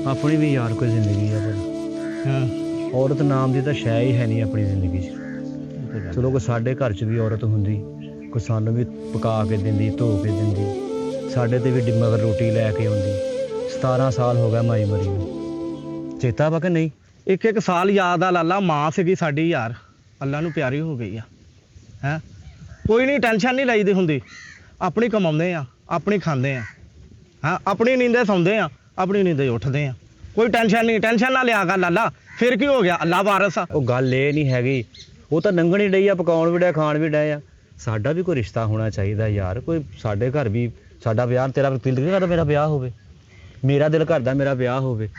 अपनी भी यार कोई जिंदगी है पर औरत नाम की तो शै ही है नहीं अपनी जिंदगी च। चलो कोई साढ़े घर च भी औरत होंदी, कोई सानू भी पका के दिंदी, धो के दिंदी, साढ़े ते भी मगर रोटी लैके आउंदी। 17 साल हो गया माई मरी नूं, चेता वा कि नहीं? एक एक साल याद आ लाला, मां सीगी साडी यार, अल्लाह नूं प्यारी हो गई है। कोई नहीं टेंशन नहीं लईदी हुंदी, अपनी कमाउंदे आ, अपनी खांदे आ, हाँ अपनी नींदे सौंदे आ, अपनी नींदे उठदे आ, कोई टेंशन नहीं, टेंशन ना लिया कर लाला। फिर की हो गया, अल्लाह वारस आ। ਉਹ ਗੱਲ ਇਹ ਨਹੀਂ ਹੈਗੀ, ਉਹ ਤਾਂ ਲੰਘਣ ਹੀ ਡਈ ਆ, ਪਕਾਉਣ ਵੀ ਡਿਆ, ਖਾਣ ਵੀ ਡਿਆ ਆ। ਸਾਡਾ ਵੀ ਕੋਈ ਰਿਸ਼ਤਾ ਹੋਣਾ ਚਾਹੀਦਾ ਯਾਰ, ਕੋਈ ਸਾਡੇ ਘਰ ਵੀ ਸਾਡਾ ਵਿਆਹ, ਤੇਰਾ ਦਿਲ ਨਹੀਂ ਕਰਦਾ ਮੇਰਾ ਵਿਆਹ ਹੋਵੇ, ਮੇਰਾ ਦਿਲ ਕਰਦਾ ਮੇਰਾ ਵਿਆਹ ਹੋਵੇ,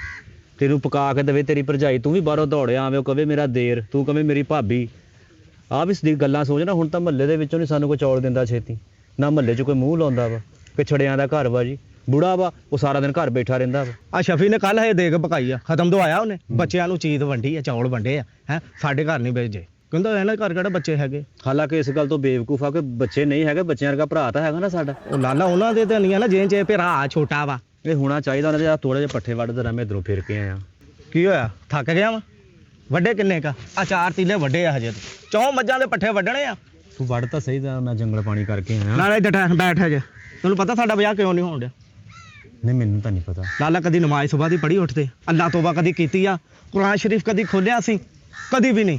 ਤੈਨੂੰ ਪਕਾ ਕੇ ਦੇਵੇ ਤੇਰੀ ਭਰਜਾਈ, ਤੂੰ ਵੀ ਬਾਹਰੋਂ ਦੌੜਿਆ ਆਵੇਂ, ਉਹ ਕਵੇ ਮੇਰਾ ਦੇਰ, ਤੂੰ ਕਵੇਂ ਮੇਰੀ ਭਾਬੀ। ਆਹ ਵੀ ਸਦੀ ਗੱਲਾਂ ਸੋਚਣਾ। ਹੁਣ ਤਾਂ ਮਹੱਲੇ ਦੇ ਵਿੱਚੋਂ ਨਹੀਂ ਸਾਨੂੰ ਕੋਈ ਚੌਲ ਦਿੰਦਾ ਛੇਤੀ, ਨਾ ਮਹੱਲੇ 'ਚ ਕੋਈ ਮੂੰਹ ਲਾਉਂਦਾ ਵਾ। ਪਿਛੜਿਆਂ ਦਾ ਘਰ ਵਾ ਜੀ, ਬੁੜਾ ਵਾ, ਉਹ ਸਾਰਾ ਦਿਨ ਘਰ ਬੈਠਾ ਰਹਿੰਦਾ ਵਾ। ਆ ਸ਼ਫੀ ਨੇ ਕੱਲ ਇਹ ਦੇਗ ਪਕਾਈ ਆ, ਖਤਮ ਤੋਂ ਆਇਆ ਉਹਨੇ, ਬੱਚਿਆਂ ਨੂੰ ਚੀਜ਼ ਵੰਡੀ ਆ, ਚੌਲ ਵੰਡੇ ਆ, ਹੈ ਸਾਡੇ ਘਰ ਨਹੀਂ ਭੇਜੇ। ਕਹਿੰਦਾ ਇਹਨਾਂ ਘਰ ਕਿਹੜਾ ਬੱਚੇ ਹੈਗੇ। ਹਾਲਾਂਕਿ ਇਸ ਗੱਲ ਤੋਂ ਬੇਵਕੂਫ ਆ ਕਿ ਬੱਚੇ ਨਹੀਂ ਹੈਗੇ, ਬੱਚਿਆਂ ਵਰਗਾ ਭਰਾ ਤਾਂ ਹੈਗਾ ਨਾ ਸਾਡਾ। ਉਹ ਲਾਲਾ ਉਹਨਾਂ ਦੇ ਤਾਂ ਨਹੀਂ ਆ ਨਾ, ਜੇ ਚ ਭਰਾ ਛੋਟਾ ਵਾ। ਇਹ ਹੋਣਾ ਚਾਹੀਦਾ ਉਹਨਾਂ ਦੇ। ਥੋੜੇ ਜਿਹੇ ਪੱਠੇ ਵੱਢਦੇ ਰਹਾ, ਮੈਂ ਇੱਧਰੋਂ ਫਿਰ ਕੇ ਆਇਆ। ਕੀ ਹੋਇਆ, ਥੱਕ ਗਿਆ ਵਾ? ਵੱਡੇ ਕਿੰਨੇ ਕਾ? ਆ 4 ਤੀਲੇ ਵੱਡੇ ਆ ਹਜੇ, 4 ਮੱਝਾਂ ਦੇ ਪੱਠੇ ਵੱਢਣੇ ਆ। ਤੂੰ ਵੱਢ ਤਾਂ ਸਹੀ ਦਾ, ਮੈਂ ਜੰਗਲ ਪਾਣੀ ਕਰਕੇ ਆਇਆ। ਨਾਲੇ ਬੈਠ ਹਜੇ, ਤੈਨੂੰ ਪਤਾ ਸਾਡਾ ਵਿਆਹ ਕਿਉਂ ਨਹੀਂ ਹੋਣ ਡਿਆ? ਨਹੀਂ ਮੈਨੂੰ ਤਾਂ ਨਹੀਂ ਪਤਾ ਲਾਲਾ। ਕਦੀ ਨਮਾਜ਼ ਸੁਬਹ ਦੀ ਪੜ੍ਹੀ ਉੱਠਦੇ, ਅੱਲਾਹ ਤੋਬਾ ਕਦੀ ਕੀਤੀ ਆ, ਕੁਰਾਨ ਸ਼ਰੀਫ ਕਦੀ ਖੋਲਿਆ ਸੀ? ਕਦੀ ਵੀ ਨਹੀਂ।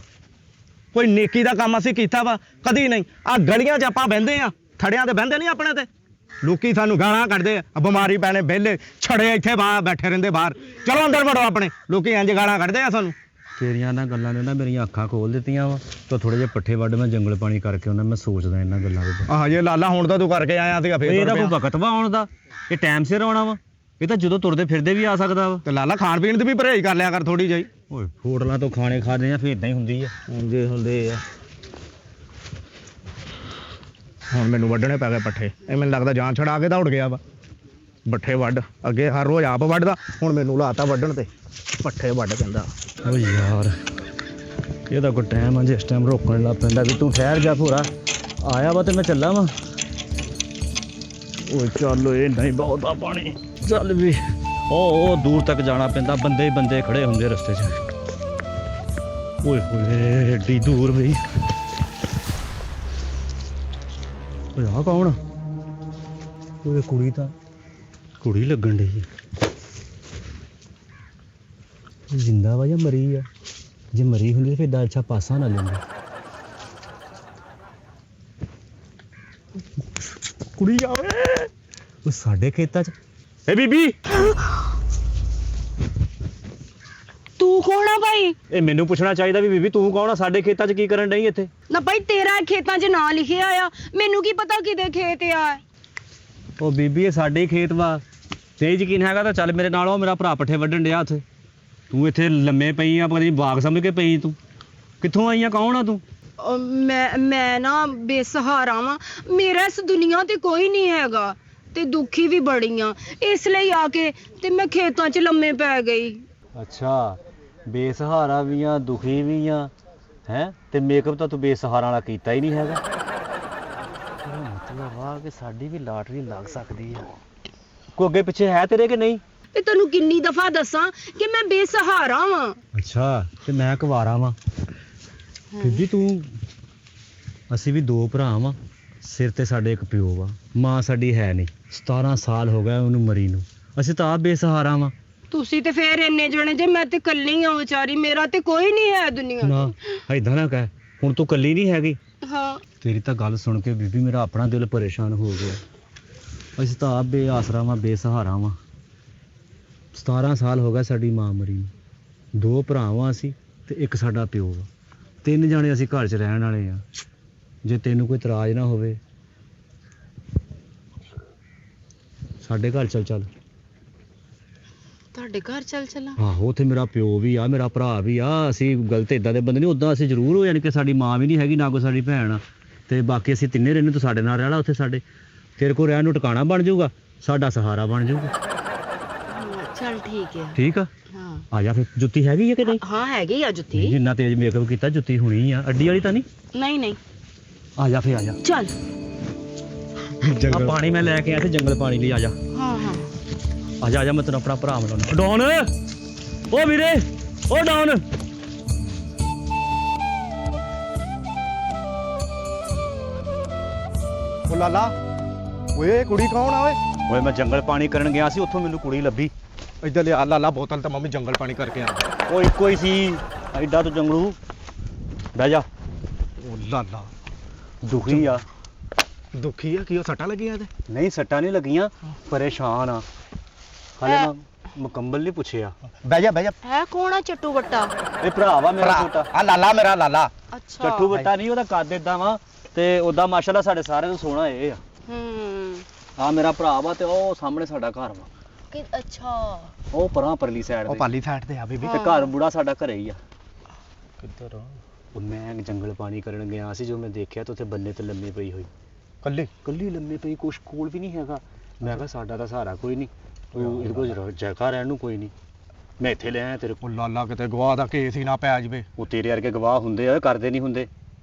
ਕੋਈ ਨੇਕੀ ਦਾ ਕੰਮ ਅਸੀਂ ਕੀਤਾ ਵਾ? ਕਦੀ ਨਹੀਂ। ਆ ਗਲੀਆਂ 'ਚ ਆਪਾਂ ਬਹਿੰਦੇ ਆ, ਥੜਿਆਂ ਤੇ ਬਹਿੰਦੇ ਨਹੀਂ ਆਪਣੇ ਤੇ, ਲੋਕੀ ਸਾਨੂੰ ਗਾਲਾਂ ਕੱਢਦੇ ਆ, ਬਿਮਾਰੀ ਪੈਣੇ ਵਿਹਲੇ ਛੜੇ ਇੱਥੇ ਬਾਹਰ ਬੈਠੇ ਰਹਿੰਦੇ ਬਾਹਰ, ਚਲੋ ਅੰਦਰ ਵੜੋ ਆਪਣੇ। ਲੋਕੀ ਇੰਜ ਗਾਲਾਂ ਕੱਢਦੇ ਆ ਸਾਨੂੰ। ਤੇਰੀਆਂ ਇਹਨਾਂ ਗੱਲਾਂ ਨੇ ਨਾ ਮੇਰੀਆਂ ਅੱਖਾਂ ਖੋਲ ਦਿੱਤੀਆਂ ਵਾ। ਤਾਂ ਥੋੜੇ ਜਿਹੇ ਪੱਠੇ ਵੱਢ ਮੈਂ ਜੰਗਲ ਪਾਣੀ ਕਰਕੇ ਉਹਨਾਂ, ਮੈਂ ਸੋਚਦਾ ਇਹਨਾਂ ਗੱਲਾਂ ਦੇ। ਆਹ ਜੇ ਲਾਲਾ ਹੁਣ ਤਾਂ ਤੂੰ ਕਰਕੇ ਆਇਆ ਸੀਗਾ, ਫੇਰ ਇਹਦਾ ਕੋਈ ਵਕਤ ਵਾ ਆਉਣ ਦਾ? ਇਹ ਟਾਈਮ ਸਿਰ ਆਉਣਾ ਵਾ? ਇਹ ਤਾਂ ਜਦੋਂ ਤੁਰਦੇ ਫਿਰਦੇ ਵੀ ਆ ਸਕਦਾ ਵਾ। ਤੇ ਲਾਲਾ ਖਾਣ ਪੀਣ ਦੀ ਵੀ ਪਰਹੇਜ਼ ਕਰ ਲਿਆ ਕਰ ਥੋੜੀ ਜਿਹੀ। ਓਏ ਹੋਟਲਾਂ ਤੋਂ ਖਾਣੇ ਖਾਦੇ ਆ, ਫਿਰ ਇਦਾਂ ਹੀ ਹੁੰਦੀ ਆ। ਜੇ ਹੁੰਦੇ ਆ। ਹੁਣ ਮੈਨੂੰ ਵੱਢਣੇ ਪੈ ਗਏ ਪੱਠੇ, ਇਹ ਮੈਨੂੰ ਲੱਗਦਾ ਜਾਨ ਛੜਾ ਕੇ ਦੌੜ ਗਿਆ ਵਾ। ਪੱਠੇ ਵੱਢ, ਅੱਗੇ ਹਰ ਰੋਜ਼ ਆਪ ਵੱਢਦਾ, ਹੁਣ ਮੈਨੂੰ ਲਾਤਾ ਵੱਢਣ ਤੇ ਪੱਠੇ ਵੱਢ ਕਹਿੰਦਾ। ਓ ਯਾਰ ਇਹਦਾ ਕੋਈ ਟਾਈਮ ਆ ਜਿਸ ਟਾਈਮ ਰੋਕਣ ਲੱਗ ਪੈਂਦਾ ਵੀ ਤੂੰ ਠਹਿਰ ਜਾ ਭੋਰਾ, ਆਇਆ ਵਾ ਤੇ ਮੈਂ ਚੱਲਾਂ ਵਾ। ਓਏ ਚੱਲ, ਇਹ ਨਹੀਂ ਬਹੁਤ ਆ ਪਾਣੀ, ਚੱਲ ਵੀ। ਉਹ ਦੂਰ ਤੱਕ ਜਾਣਾ ਪੈਂਦਾ, ਬੰਦੇ ਹੀ ਬੰਦੇ ਖੜੇ ਹੁੰਦੇ ਰਸਤੇ 'ਚ। ਓਏ ਹੋਏ ਏਡੀ ਦੂਰ ਬਈ। ਓਏ ਆਹ ਕੌਣ? ਓਏ ਕੁੜੀ ਤਾਂ ਕੁੜੀ ਲੱਗਣ ਡਈ। ਜਿੰਦਾ ਵਾ ਜਾਂ ਮਰੀ ਆ? ਜੇ ਮਰੀ ਹੁੰਦੀ ਫਿਰ ਏਡਾ ਅੱਛਾ ਪਾਸਾ ਨਾ ਲੈਂਦੀ। ਕੁੜੀ ਆਵੇ ਉਹ ਸਾਡੇ ਖੇਤਾਂ 'ਚ। ਏ ਬੀਬੀ, ਤੂੰ ਕੌਣ ਆ ਭਾਈ? ਇਹ ਮੈਨੂੰ ਪੁੱਛਣਾ ਚਾਹੀਦਾ ਵੀ ਬੀਬੀ ਤੂੰ ਕੌਣ ਆ? ਸਾਡੇ ਖੇਤਾਂ 'ਚ ਕੀ ਕਰਨ ਡਈ ਇੱਥੇ? ਨਾ ਭਾਈ ਤੇਰਾ ਖੇਤਾਂ 'ਚ ਨਾਂ ਲਿਖਿਆ ਆ, ਮੈਨੂੰ ਕੀ ਪਤਾ ਕਿਹਦੇ ਖੇਤ ਆ। ਉਹ ਬੀਬੀ ਇਹ ਸਾਡੇ ਹੀ ਖੇਤ ਵਾ, ਤੇ ਯਕੀਨ ਹੈਗਾ ਤਾਂ ਚੱਲ ਮੇਰੇ ਨਾਲ। ਉਹ ਮੇਰਾ ਭਰਾ ਪੱਠੇ ਵੱਢਣ ਡਿਆ ਉੱਥੇ, ਤੂੰ ਇੱਥੇ ਲੰਮੇ ਪਈ ਆ, ਪਤਾ ਨਹੀਂ ਬਾਗ ਸਮਝ ਕੇ ਪਈ। ਤੂੰ ਕਿੱਥੋਂ ਆਈ ਆ? ਕੌਣ ਆ ਤੂੰ? ਮੈਂ ਨਾ ਬੇਸਹਾਰਾ ਵਾਂ, ਮੇਰਾ ਇਸ ਦੁਨੀਆ ਤੇ ਕੋਈ ਨਹੀਂ ਹੈਗਾ, ਤੇ ਦੁਖੀ ਵੀ ਬੜੀ ਆ, ਇਸ ਲਈ ਆ ਕੇ ਤੇ ਮੈਂ ਖੇਤਾਂ 'ਚ ਲੰਮੇ ਪੈ ਗਈ। ਅੱਛਾ, ਬੇਸਹਾਰਾ ਵੀ ਆ, ਦੁਖੀ ਵੀ ਆ, ਹੈ? ਤੇ ਮੇਕਅਪ ਤਾਂ ਤੂੰ ਬੇਸਹਾਰਾ ਵਾਲਾ ਕੀਤਾ ਹੀ ਨਹੀਂ ਹੈਗਾ। ਮਤਲਬ ਆ ਕਿ ਸਾਡੀ ਵੀ ਲਾਟਰੀ ਲੱਗ ਸਕਦੀ ਆ। ਕੋਈ ਅੱਗੇ ਪਿੱਛੇ ਹੈ ਤੇਰੇ ਕਿ ਨਹੀਂ? ਤੇ ਤੈਨੂੰ ਕਿੰਨੀ ਦਫਾ ਦੱਸਾਂ ਕਿ ਮੈਂ ਬੇਸਹਾਰਾ ਵਾਂ। ਅੱਛਾ, ਤੇ ਮੈਂ ਕੁਵਾਰਾ ਵਾਂ। ਬੀਬੀ ਤੂੰ, ਅਸੀਂ ਵੀ 2 ਭਰਾ ਵਾਂ, ਸਿਰ ਤੇ ਸਾਡੇ ਇੱਕ ਪਿਓ ਵਾ, ਮਾਂ ਸਾਡੀ ਹੈ ਨਹੀਂ, 17 ਸਾਲ ਹੋ ਗਏ ਉਹਨੂੰ ਮਰੀ ਨੂੰ। ਅਸੀਂ ਤਾਂ ਆਪ ਬੇਸਹਾਰਾ ਵਾਂ। ਤੁਸੀਂ ਤੇ ਫੇਰ ਇੰਨੇ ਜਣੇ ਜੇ, ਮੈਂ ਤੇ ਕੱਲੀ ਆ ਵਿਚਾਰੀ, ਮੇਰਾ ਤੇ ਕੋਈ ਨਹੀਂ ਹੈ ਦੁਨੀਆ ਤੇ। ਨਾ ਏਦਾਂ ਨਾ ਕਹਿ, ਹੁਣ ਤੂੰ ਕੱਲੀ ਨਹੀਂ ਹੈਗੀ। ਹਾਂ, ਤੇਰੀ ਤਾਂ ਗੱਲ ਸੁਣ ਕੇ ਬੀਬੀ ਮੇਰਾ ਆਪਣਾ ਦਿਲ ਪਰੇਸ਼ਾਨ ਹੋ ਗਿਆ। ਅਸੀਂ ਤਾਂ ਆਪ ਬੇਆਸਰਾ ਵਾਂ, ਬੇਸਹਾਰਾ ਵਾਂ। 17 ਸਾਲ ਹੋ ਗਏ ਸਾਡੀ ਮਾਂ ਮਰੀ ਨੂੰ। 2 ਭਰਾ ਵਾਂ ਅਸੀਂ ਤੇ ਇੱਕ ਸਾਡਾ ਪਿਓ ਵਾ। 3 ਜਾਣੇ ਅਸੀਂ ਘਰ 'ਚ ਰਹਿਣ ਵਾਲੇ ਆ। ਜੇ ਤੈਨੂੰ ਕੋਈ ਇਤਰਾਜ਼ ਨਾ ਹੋਵੇ, ਸਾਡੇ ਘਰ ਚੱਲ। ਤੁਹਾਡੇ ਘਰ ਚੱਲਾਂ? ਆਹੋ, ਉੱਥੇ ਮੇਰਾ ਪਿਓ ਵੀ ਆ, ਮੇਰਾ ਭਰਾ ਵੀ ਆ। ਅਸੀਂ ਗਲਤ ਇਦਾਂ ਦੇ ਬੰਦੇ ਨਹੀਂ, ਉੱਦਾਂ ਅਸੀਂ ਜ਼ਰੂਰ ਹੋ, ਯਾਨੀ ਕਿ ਸਾਡੀ ਮਾਂ ਵੀ ਨਹੀਂ ਹੈਗੀ, ਨਾ ਕੋਈ ਸਾਡੀ ਭੈਣ ਆ, ਤੇ ਬਾਕੀ ਅਸੀਂ ਤਿੰਨੇ ਰਹਿੰਦੇ। ਤੂੰ ਸਾਡੇ ਨਾਲ ਰਹਿ ਲਾ ਉੱਥੇ, ਸਾਡੇ ਤੇਰੇ ਕੋਲ ਰਹਿਣ ਨੂੰ ਟਿਕਾਣਾ ਬਣ ਜਾਊਗਾ, ਸਾਡਾ ਸਹਾਰਾ ਬਣ ਜਾਊਗਾ। ਚੱਲ ਠੀਕ ਹੈ। ਠੀਕ ਆ, ਹਾਂ ਆ ਜਾ ਫਿਰ। ਜੁੱਤੀ ਹੈਗੀ ਆ ਕਿ ਨਹੀਂ? ਹਾਂ ਹੈਗੀ ਆ ਜੁੱਤੀ। ਜਿੰਨਾ ਤੇਜ਼ ਮੇਕਅਪ ਕੀਤਾ ਜੁੱਤੀ ਹੋਣੀ ਆ, ਅੱਡੀ ਵਾਲੀ ਤਾਂ ਨਹੀਂ? ਨਹੀਂ ਆ ਜਾ ਫਿਰ, ਆ ਜਾ। ਚੱਲ। ਆ ਪਾਣੀ ਮੈਂ ਲੈ ਕੇ ਆਇਆ ਸੀ ਜੰਗਲ ਪਾਣੀ ਲਈ। ਆ ਜਾ ਹਾਂ ਹਾਂ ਆ ਜਾ ਮੈਂ ਤੈਨੂੰ ਆਪਣਾ ਭਰਾ ਮਿਲਾਉਣਾ। ਡੌਨ ਓ ਵੀਰੇ ਓ ਡੌਨ। ਉਹ ਲਾਲਾ ਓਏ ਕੁੜੀ ਕੌਣ ਆ ਓਏ? ਓਏ ਮੈਂ ਜੰਗਲ ਪਾਣੀ ਕਰਨ ਗਿਆ ਸੀ, ਉੱਥੋਂ ਮੈਨੂੰ ਕੁੜੀ ਲੱਭੀ। ਇੱਧਰ ਲਿਆ ਲਾਲਾ ਬੋਤਲ ਤੇ ਮੰਮੀ ਜੰਗਲ ਪਾਣੀ ਕਰਕੇ ਆ। ਉਹ ਇੱਕੋ ਹੀ ਸੀ ਐਡਾ ਤੋਂ ਜੰਗਲੂ। ਬਹਿ ਜਾ। ਉਹ ਲਾਲਾ ਦੁਖੀ ਆ। ਦੁਖੀ ਆ? ਕੀ ਉਹ ਸੱਟਾਂ ਲੱਗੀਆਂ ਤੇ? ਨਹੀਂ ਸੱਟਾਂ ਨਹੀਂ ਲੱਗੀਆਂ, ਪਰੇਸ਼ਾਨ ਆ। ਹਾਲੇ ਮੈਂ ਮੁਕੰਮਲ ਨਹੀਂ ਪੁੱਛਿਆ। ਬਹਿ ਜਾ ਬਹਿ ਜਾ। ਹੈ ਕੌਣ ਆ ਚੱਟੂ ਬੱਟਾ? ਇਹ ਭਰਾ ਵਾ ਮੇਰਾ ਛੋਟਾ। ਆ ਲਾਲਾ ਮੇਰਾ ਲਾਲਾ। ਅੱਛਾ ਚੱਟੂ ਬੱਟਾ ਨਹੀਂ, ਉਹਦਾ ਕੱਦ ਏਦਾਂ ਵਾ ਤੇ ਉਹਦਾ ਮਾਸ਼ਾਅੱਲਾ ਸਾਡੇ ਸਾਰਿਆਂ ਤੋਂ ਸੋਹਣਾ ਇਹ ਆ। ਆ ਮੇਰਾ ਭਰਾ ਵਾ ਤੇ ਉਹ ਸਾਹਮਣੇ ਸਾਡਾ ਘਰ ਵਾ। ਅੱਛਾ ਉਹ ਪਰਾਂ ਪਰਲੀ ਸਾਈਡ ਉਹ ਤੇ ਪਾਲੀ ਸਾਈਡ ਤੇ ਆ ਬੀਬੀ। ਤੇ ਘਰ ਬੁੜਾ ਸਾਡਾ ਘਰੇ ਹੀ ਆ। ਕਿੱਧਰ? ਉਹ ਮੈਂ ਜੰਗਲ ਪਾਣੀ ਕਰਨ ਗਿਆ ਸੀ, ਜੋ ਮੈਂ ਦੇਖਿਆ ਤੇ ਉੱਥੇ ਬੰਨੇ ਤੇ ਲੰਮੀ ਪਈ ਹੋਈ, ਕੱਲੀ ਲੰਮੀ ਪਈ, ਕੁਛ ਕੋਲ ਵੀ ਨਹੀਂ ਹੈਗਾ। ਮੈਂ ਕਿਹਾ ਸਾਡਾ ਤਾਂ ਸਹਾਰਾ ਕੋਈ ਨਹੀਂ, ਇਹਦੇ ਕੋਲ ਜਗ੍ਹਾ ਰਹਿਣ ਨੂੰ ਕੋਈ ਨਹੀਂ, ਮੈਂ ਇੱਥੇ ਲੈ ਆਇਆ ਤੇਰੇ ਕੋਲ। ਉਹ ਲਾਲਾ ਕਿਤੇ ਗਵਾਹ ਦਾ ਕੇਸ ਹੀ ਨਾ ਪੈ ਜਵੇ। ਉਹ ਤੇਰੇ ਵਰਗੇ ਗਵਾਹ ਹੁੰਦੇ ਆ, ਕਰਦੇ ਨਹੀਂ ਹੁੰਦੇ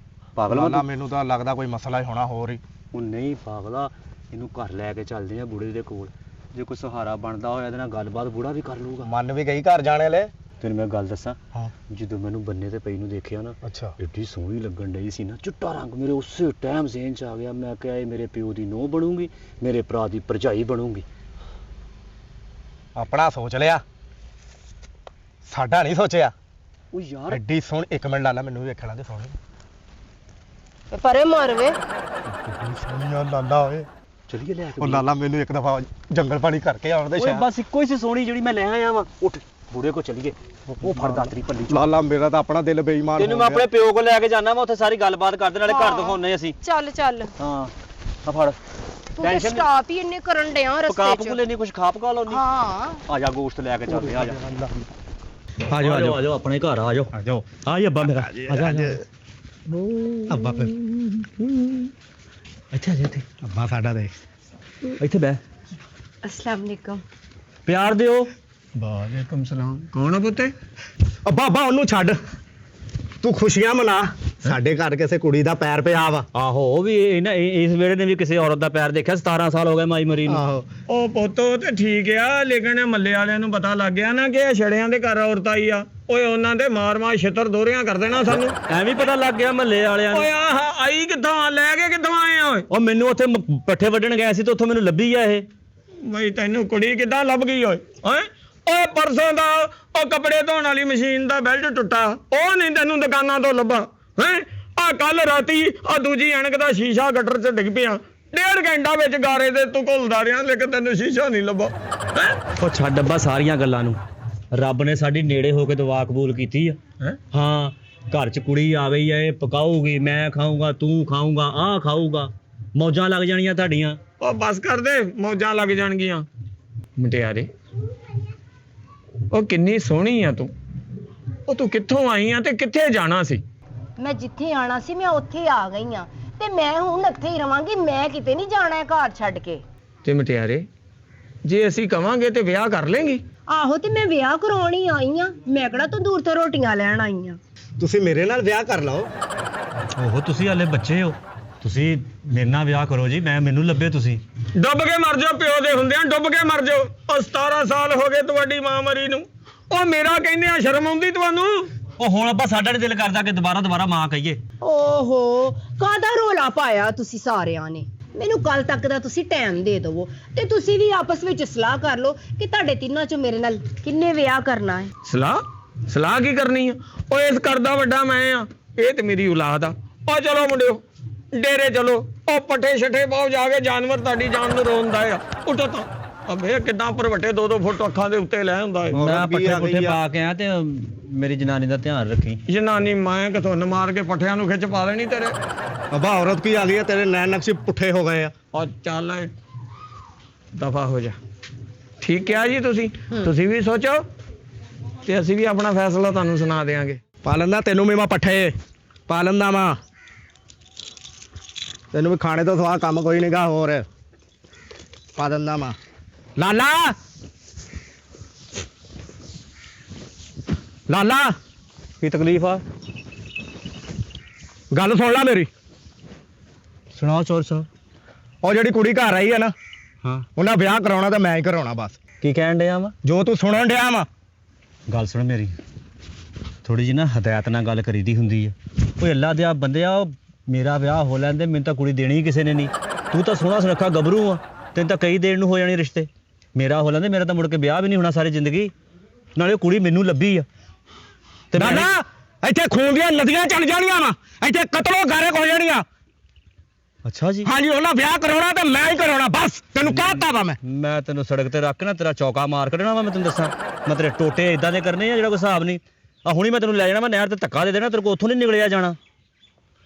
ਪਾਗਲ। ਲਾਲਾ ਮੈਨੂੰ ਤਾਂ ਲੱਗਦਾ ਕੋਈ ਮਸਲਾ ਹੀ ਹੋਣਾ ਹੋਰ ਹੀ। ਉਹ ਨਹੀਂ ਪਾਗਲਾ, ਇਹਨੂੰ ਘਰ ਲੈ ਕੇ ਚੱਲਦੇ ਆ ਬੁੜੇ ਦੇ ਕੋਲ। ਜੇ ਕੋਈ ਸਹਾਰਾ ਬਣਦਾ ਹੋਇਆ ਇਹਦੇ ਨਾਲ ਗੱਲਬਾਤ ਬੁੜਾ ਵੀ ਕਰ ਲੂਗਾ। ਮੰਨ ਵੀ ਗਈ ਘਰ ਜਾਣੇ ਲੈ। ਤੈਨੂੰ ਮੈਂ ਗੱਲ ਦੱਸਾਂ, ਹਾਂ ਜਦੋਂ ਮੈਨੂੰ ਬੰਨੇ ਤੇ ਪਈ ਨੂੰ ਦੇਖਿਆ ਨਾ, ਅੱਛਾ ਏਡੀ ਸੋਹਣੀ ਲੱਗਣ ਡਈ ਸੀ ਨਾ, ਚਿੱਟਾ ਰੰਗ ਮੇਰੇ ਉਸੇ ਟਾਈਮ ਜ਼ੇਨ ਚ ਆ ਗਿਆ। ਮੈਂ ਕਿਹਾ ਇਹ ਮੇਰੇ ਪਿਓ ਦੀ ਨੂੰਹ ਬਣੂਗੀ, ਮੇਰੇ ਭਰਾ ਦੀ ਭਰਜਾਈ ਬਣੂਗੀ। ਆਪਣਾ ਸੋਚ ਲਿਆ, ਸਾਡਾ ਨਹੀਂ ਸੋਚਿਆ। ਉਹ ਯਾਰ ਐਡੀ ਸੋਹਣੀ। ਇੱਕ ਮਿੰਟ ਲਾਲਾ ਮੈਨੂੰ ਵੀ ਵੇਖਣਾ ਤੇ ਸੋਹਣੀ। ਪਰੇ ਮਾਰਵੇ। ਕਿੰਨੀ ਸੋਹਣੀ ਆ ਲਾਲਾ ਓਏ। ਚਲੀਏ ਲੈ ਕੇ। ਉਹ ਲਾਲਾ ਮੈਨੂੰ ਇੱਕ ਦਫਾ ਜੰਗਲ ਪਾਣੀ ਕਰਕੇ ਆਉਣ ਦੇ ਓਏ ਬਸ ਇੱਕੋ ਹੀ ਸੀ ਸੋਹਣੀ ਜਿਹੜੀ ਮੈਂ ਲੈ ਆਇਆ ਵਾਂ। ਉੱਠ ਬੁੜੇ ਕੋ ਚਲੀਏ, ਉਹ ਫੜ ਦਾਤਰੀ ਭੱਲੀ। ਲਾਲਾ ਮੇਰਾ ਤਾਂ ਆਪਣਾ ਦਿਲ ਬੇਈਮਾਨ ਤੈਨੂੰ ਮੈਂ ਆਪਣੇ ਪਿਓ ਕੋਲ ਲੈ ਕੇ ਜਾਣਾ ਵਾ, ਉੱਥੇ ਸਾਰੀ ਗੱਲਬਾਤ ਕਰਦੇ ਨਾਲੇ ਘਰ ਦਿਖਾਉਣੇ ਅਸੀਂ। ਚੱਲ ਚੱਲ ਹਾਂ ਆ ਫੜ। ਤੂੰ ਤੇ ਸਟਾਪ ਹੀ ਇੰਨੇ ਕਰਨ ਡਿਆ ਰਸਤੇ ਪਕਾ ਚ। ਪਕੂਲੇ ਨਹੀਂ ਕੁਝ ਖਾ ਪਕਾ ਲਾਉਣੀ। ਹਾਂ ਆ ਜਾ ਗੋਸ਼ਤ ਲੈ ਕੇ ਚੱਲਦੇ ਆ ਜਾ। ਆ ਜਾਓ ਆ ਜਾਓ ਆਪਣੇ ਘਰ ਆ ਜਾਓ। ਆ ਜਾਓ। ਆ ਜੀ ਅੱਬਾ ਮੇਰਾ। ਆ ਜਾ ਅੱਬਾ ਫਿਰ ਇੱਥੇ ਆ ਜਾ ਇੱਥੇ। ਅੱਬਾ ਸਾਡਾ ਦੇ ਇੱਥੇ ਬਹਿ। ਅਸਲਾਮ ਵਾਲੇਕਮ। ਪਿਆਰ ਦਿਓ। ਵਾਲੇਕਮ ਸਲਾਮ। ਕੌਣ ਆ ਪੁੱਤੇ? ਅੱਬਾ ਅੱਬਾ ਉਹਨੂੰ ਛੱਡ, ਤੂੰ ਖੁਸ਼ੀਆਂ ਮਨਾ। ਸਾਡੇ ਘਰ ਕਿਸੇ ਕੁੜੀ ਦਾ ਪੈਰ ਪਿਆ ਵਾ। ਆਹੋ ਉਹ ਵੀ ਇਸ ਵੇਲੇ ਨੇ ਵੀ ਕਿਸੇ ਔਰਤ ਦਾ ਪੈਰ ਦੇਖਿਆ। 17 ਸਾਲ ਹੋ ਗਏ ਮਾਈ ਮਰੀ ਨੂੰ। ਆਹੋ ਉਹ ਪੁੱਤੋ ਤੇ ਠੀਕ ਆ, ਲੇਕਿਨ ਮੱਲੇ ਵਾਲਿਆਂ ਨੂੰ ਪਤਾ ਲੱਗ ਗਿਆ ਨਾ ਕਿ ਇਹ ਛੜਿਆਂ ਦੇ ਘਰ ਔਰਤ ਆਈ ਆ। ਓਏ ਉਹਨਾਂ ਦੇ ਮਾਰ ਛਿੱਤਰ ਦੋਹਰਿਆਂ ਕਰ ਦੇਣਾ ਸਾਨੂੰ। ਐਵੇਂ ਪਤਾ ਲੱਗ ਗਿਆ ਮਹੱਲੇ ਵਾਲਿਆਂ ਓਏ ਨੂੰ। ਆਹ ਆਈ ਕਿੱਥੋਂ ਆ, ਲੈ ਕੇ ਕਿੱਥੋਂ ਆਏ ਆ ਓਏ? ਉਹ ਮੈਨੂੰ ਉੱਥੇ ਪੱਠੇ ਵੱਢਣ ਗਿਆ ਸੀ ਤੇ ਉੱਥੋਂ ਮੈਨੂੰ ਲੱਭੀ ਆ ਇਹ। ਬਈ ਤੈਨੂੰ ਕੁੜੀ ਕਿੱਦਾਂ ਲੱਭ ਗਈ ਓਏ? ਹੈਂ? ਓਏ ਪਰਸੋਂ ਦਾ ਉਹ ਕੱਪੜੇ ਧੋਣ ਵਾਲੀ ਮਸ਼ੀਨ ਦਾ ਬੈਲਟ ਟੁੱਟਾ, ਉਹ ਨਹੀਂ ਤੈਨੂੰ ਦੁਕਾਨਾਂ ਤੋਂ ਲੱਭਾ ਹੈ? ਆ ਕੱਲ ਰਾਤੀ ਆ ਦੂਜੀ ਐਨਕ ਦਾ ਸ਼ੀਸ਼ਾ ਗਟਰ 'ਚ ਡਿੱਗ ਪਿਆ, 1.5 ਘੰਟਾ ਵਿੱਚ ਗਾਰੇ ਦੇ ਤੂੰ ਘੁਲਦਾ ਰਿਹਾ, ਲੇਕਿਨ ਤੈਨੂੰ ਸ਼ੀਸ਼ਾ ਨਹੀਂ ਲੱਭਾ। ਉਹ ਛੱਡ ਅੱਬਾ ਸਾਰੀਆਂ ਗੱਲਾਂ ਨੂੰ। ਰੱਬ ਨੇ ਸਾਡੀ ਨੇੜੇ ਹੋ ਕੇ ਦੁਆ ਕਬੂਲ ਕੀਤੀ ਆ। ਹਾਂ ਘਰ 'ਚ ਕੁੜੀ ਆ ਗਈ ਆ, ਇਹ ਪਕਾਊਗੀ, ਮੈਂ ਖਾਊਂਗਾ, ਤੂੰ ਖਾਊਂਗਾ, ਆਹ ਖਾਊਗਾ, ਮੌਜਾਂ ਲੱਗ ਜਾਣੀਆਂ ਤੁਹਾਡੀਆਂ। ਉਹ ਬਸ ਕਰ ਦੇ, ਮੌਜਾਂ ਲੱਗ ਜਾਣਗੀਆਂ। ਮੁਟਿਆਰੇ ਉਹ ਕਿੰਨੀ ਸੋਹਣੀ ਆ ਤੂੰ, ਉਹ ਤੂੰ ਕਿੱਥੋਂ ਆਈ ਆ ਤੇ ਕਿੱਥੇ ਜਾਣਾ ਸੀ? ਮੈਂ ਜਿੱਥੇ ਆਣਾ ਸੀ ਮੈਂ ਉੱਥੇ ਆ ਗਈ ਆ ਤੇ ਮੈਂ ਹੁਣ ਇੱਥੇ ਹੀ ਰਵਾਂਗੀ, ਮੈਂ ਕਿਤੇ ਨਹੀਂ ਜਾਣਾ ਹੈ ਘਰ ਛੱਡ ਕੇ। ਤੇ ਮੁਟਿਆਰੇ ਜੇ ਅਸੀਂ ਕਵਾਂਗੇ ਤੇ ਵਿਆਹ ਕਰ ਲੇਂਗੀ? ਆਹੋ ਤੇ ਮੈਂ ਵਿਆਹ ਕਰਾਉਣ ਹੀ ਆਈ ਆ, ਮੈਂ ਕਿਹੜਾ ਤੂੰ ਦੂਰ ਤੋਂ ਰੋਟੀਆਂ ਲੈਣ ਆਈ ਆ। ਤੁਸੀਂ ਮੇਰੇ ਨਾਲ ਵਿਆਹ ਕਰ ਲਓ। ਓਹੋ ਤੁਸੀਂ ਹਾਲੇ ਬੱਚੇ ਹੋ, ਤੁਸੀਂ ਮੇਰੇ ਨਾਲ ਵਿਆਹ ਕਰੋ ਜੀ। ਮੈਨੂੰ ਲੱਭੇ ਤੁਸੀਂ। ਡੁੱਬ ਕੇ ਮਰ ਜਾਓ, ਪਿਓ ਦੇ ਹੁੰਦਿਆਂ ਡੁੱਬ ਕੇ ਮਰ ਜਾਓ। ਉਹ 17 ਸਾਲ ਹੋ ਗਏ ਤੁਹਾਡੀ ਮਾਂ ਮਰੀ ਨੂੰ, ਉਹ ਮੇਰਾ ਕਹਿੰਦੇ ਆ ਸ਼ਰਮ ਆਉਂਦੀ ਤੁਹਾਨੂੰ? ਉਹ ਹੁਣ ਅੱਬਾ ਸਾਡਾ ਨੀ ਦਿਲ ਕਰਦਾ ਕਿ ਦੁਬਾਰਾ ਮਾਂ ਕਹੀਏ। ਓਹੋ ਕਾਹਦਾ ਰੋਲਾ ਪਾਇਆ ਤੁਸੀਂ ਸਾਰਿਆਂ ਨੇ? ਮੈਨੂੰ ਕੱਲ ਤੱਕ ਦਾ ਤੁਸੀਂ ਟਾਈਮ ਦੇ ਦਿਵੋ ਤੇ ਤੁਸੀਂ ਵੀ ਆਪਸ ਵਿੱਚ ਸਲਾਹ ਕਰ ਲਓ ਕਿ ਤੁਹਾਡੇ ਤਿੰਨਾਂ ਚੋਂ ਮੇਰੇ ਨਾਲ ਕਿੰਨੇ ਵਿਆਹ ਕਰਨਾ ਹੈ। ਸਲਾਹ ਕੀ ਕਰਨੀ ਆ? ਉਹ ਇਸ ਘਰ ਦਾ ਵੱਡਾ ਮੈਂ ਆ, ਇਹ ਤੇ ਮੇਰੀ ਔਲਾਦ ਆ। ਉਹ ਚਲੋ ਮੁੰਡਿਓ ਡੇਰੇ ਚਲੋ, ਉਹ ਪੱਠੇ ਛੱਠੇ ਪਾਓ ਜਾ ਕੇ, ਜਾਨਵਰ ਤੁਹਾਡੀ ਜਾਨ ਨੂੰ ਰੋਂਦਾ ਆ। ਉੱਠੋ ਤਾਂ ਅਬੇ ਕਿੱਦਾਂ ਭਰਵੱਟੇ 2-2 ਫੁੱਟ ਅੱਖਾਂ ਦੇ ਉੱਤੇ ਲੈ ਹੁੰਦਾ ਏ। ਮੈਂ ਪੱਠੇ ਪੁੱਠੇ ਪਾ ਕੇ ਆਇਆ ਤੇ ਮੇਰੀ ਜਨਾਨੀ ਦਾ ਧਿਆਨ ਰੱਖੀ। ਜਨਾਨੀ ਮੈਂ ਕਿਥੋਂ ਮਾਰ ਕੇ ਪੱਠਿਆਂ ਨੂੰ ਖਿੱਚ ਪਾ ਦੇਣੀ ਤੇਰੇ। ਅੱਬਾ ਔਰਤ ਕੀ ਆ ਗਈ ਹੈ, ਤੇਰੇ ਨੈਣ ਨਕਸ਼ੇ ਪੁੱਠੇ ਹੋ ਗਏ ਆ। ਉਹ ਚੱਲ ਦਫਾ ਹੋ ਜਾ। ਠੀਕ ਕਿਹਾ ਜੀ ਤੁਸੀਂ ਵੀ ਸੋਚੋ ਤੇ ਅਸੀਂ ਵੀ ਆਪਣਾ ਫੈਸਲਾ ਤੁਹਾਨੂੰ ਸੁਣਾ ਦੇਵਾਂਗੇ। ਪਾ ਲੈਂਦਾ ਤੈਨੂੰ ਵੀ ਮੈਂ ਪੱਠੇ ਪਾ ਲੈਂਦਾ ਵਾ, ਤੈਨੂੰ ਵੀ ਖਾਣੇ ਤੋਂ ਸਵਾ ਕੰਮ ਕੋਈ ਨਹੀਂਗਾ ਹੋਰ, ਪਾ ਦਿੰਦਾ ਵਾ। ਲਾਲਾ ਲਾਲਾ ਕੀ ਤਕਲੀਫ ਆ? ਗੱਲ ਸੁਣ ਲੈ ਮੇਰੀ। ਸੁਣਾਓ ਚੋਰ ਸਾਹਿਬ। ਉਹ ਜਿਹੜੀ ਕੁੜੀ ਘਰ ਆਈ ਆ ਨਾ, ਹਾਂ ਉਹਨਾਂ ਵਿਆਹ ਕਰਾਉਣਾ ਤਾਂ ਮੈਂ ਹੀ ਕਰਾਉਣਾ ਬਸ। ਕੀ ਕਹਿਣ ਡਿਆ ਵਾ? ਜੋ ਤੂੰ ਸੁਣਨ ਡਿਆ ਵਾ। ਗੱਲ ਸੁਣ ਮੇਰੀ, ਥੋੜੀ ਜਿਹੀ ਨਾ ਹਦਾਇਤ ਨਾਲ ਗੱਲ ਕਰੀਦੀ ਹੁੰਦੀ ਹੈ। ਓਏ ਅੱਲਾ ਦਿਆ ਬੰਦਿਆ, ਉਹ ਮੇਰਾ ਵਿਆਹ ਹੋ ਲੈਂਦੇ, ਮੈਨੂੰ ਤਾਂ ਕੁੜੀ ਦੇਣੀ ਹੀ ਕਿਸੇ ਨੇ ਨਹੀਂ। ਤੂੰ ਤਾਂ ਸੋਹਣਾ ਸੁਨੱਖਾ ਗੱਭਰੂ ਆ, ਤੈਨੂੰ ਤਾਂ ਕਈ ਦੇਣ ਨੂੰ ਹੋ ਜਾਣੇ ਰਿਸ਼ਤੇ। ਮੇਰਾ ਹੋ ਲੈਂਦੇ, ਮੇਰਾ ਤਾਂ ਮੁੜ ਕੇ ਵਿਆਹ ਵੀ ਨਹੀਂ ਹੋਣਾ ਸਾਰੀ ਜ਼ਿੰਦਗੀ। ਨਾਲੇ ਉਹ ਕੁੜੀ ਮੈਨੂੰ ਲੱਭੀ ਆ ਤੇ ਮੈਂ ਨਾ ਇੱਥੇ ਖੂਨ ਦੀਆਂ ਨਦੀਆਂ ਚੱਲ ਜਾਣੀਆਂ ਵਾ, ਇੱਥੇ ਕਤਲੋ ਗਾਰੇ ਹੋ ਜਾਣੀਆਂ। ਅੱਛਾ ਜੀ, ਹਾਂਜੀ, ਉਹਨਾਂ ਵਿਆਹ ਕਰਾਉਣਾ ਤੇ ਮੈਂ ਹੀ ਕਰਾਉਣਾ ਬਸ। ਤੈਨੂੰ ਕਹਿਤਾ ਵਾ ਮੈਂ ਤੈਨੂੰ ਸੜਕ ਤੇ ਰੱਖ ਕੇ ਨਾ ਤੇਰਾ ਚੌਕਾ ਮਾਰ ਕੱਢਣਾ ਵਾ। ਮੈਂ ਤੈਨੂੰ ਦੱਸਾਂ, ਮੈਂ ਤੇਰੇ ਟੋਟੇ ਇਦਾਂ ਦੇ ਕਰਨੇ ਆ ਜਿਹੜਾ ਕੋਈ ਹਿਸਾਬ ਨਹੀਂ। ਆ ਹੁਣੀ ਮੈਂ ਤੈਨੂੰ ਲੈ ਜਾਣਾ, ਮੈਂ ਨਹਿਰ ਤੇ ਧੱਕਾ ਦੇ ਦੇਣਾ, ਤੇਰੇ ਕੋਲ ਉੱਥੋਂ ਨਹੀਂ ਨਿਕਲਿਆ ਜਾਣਾ।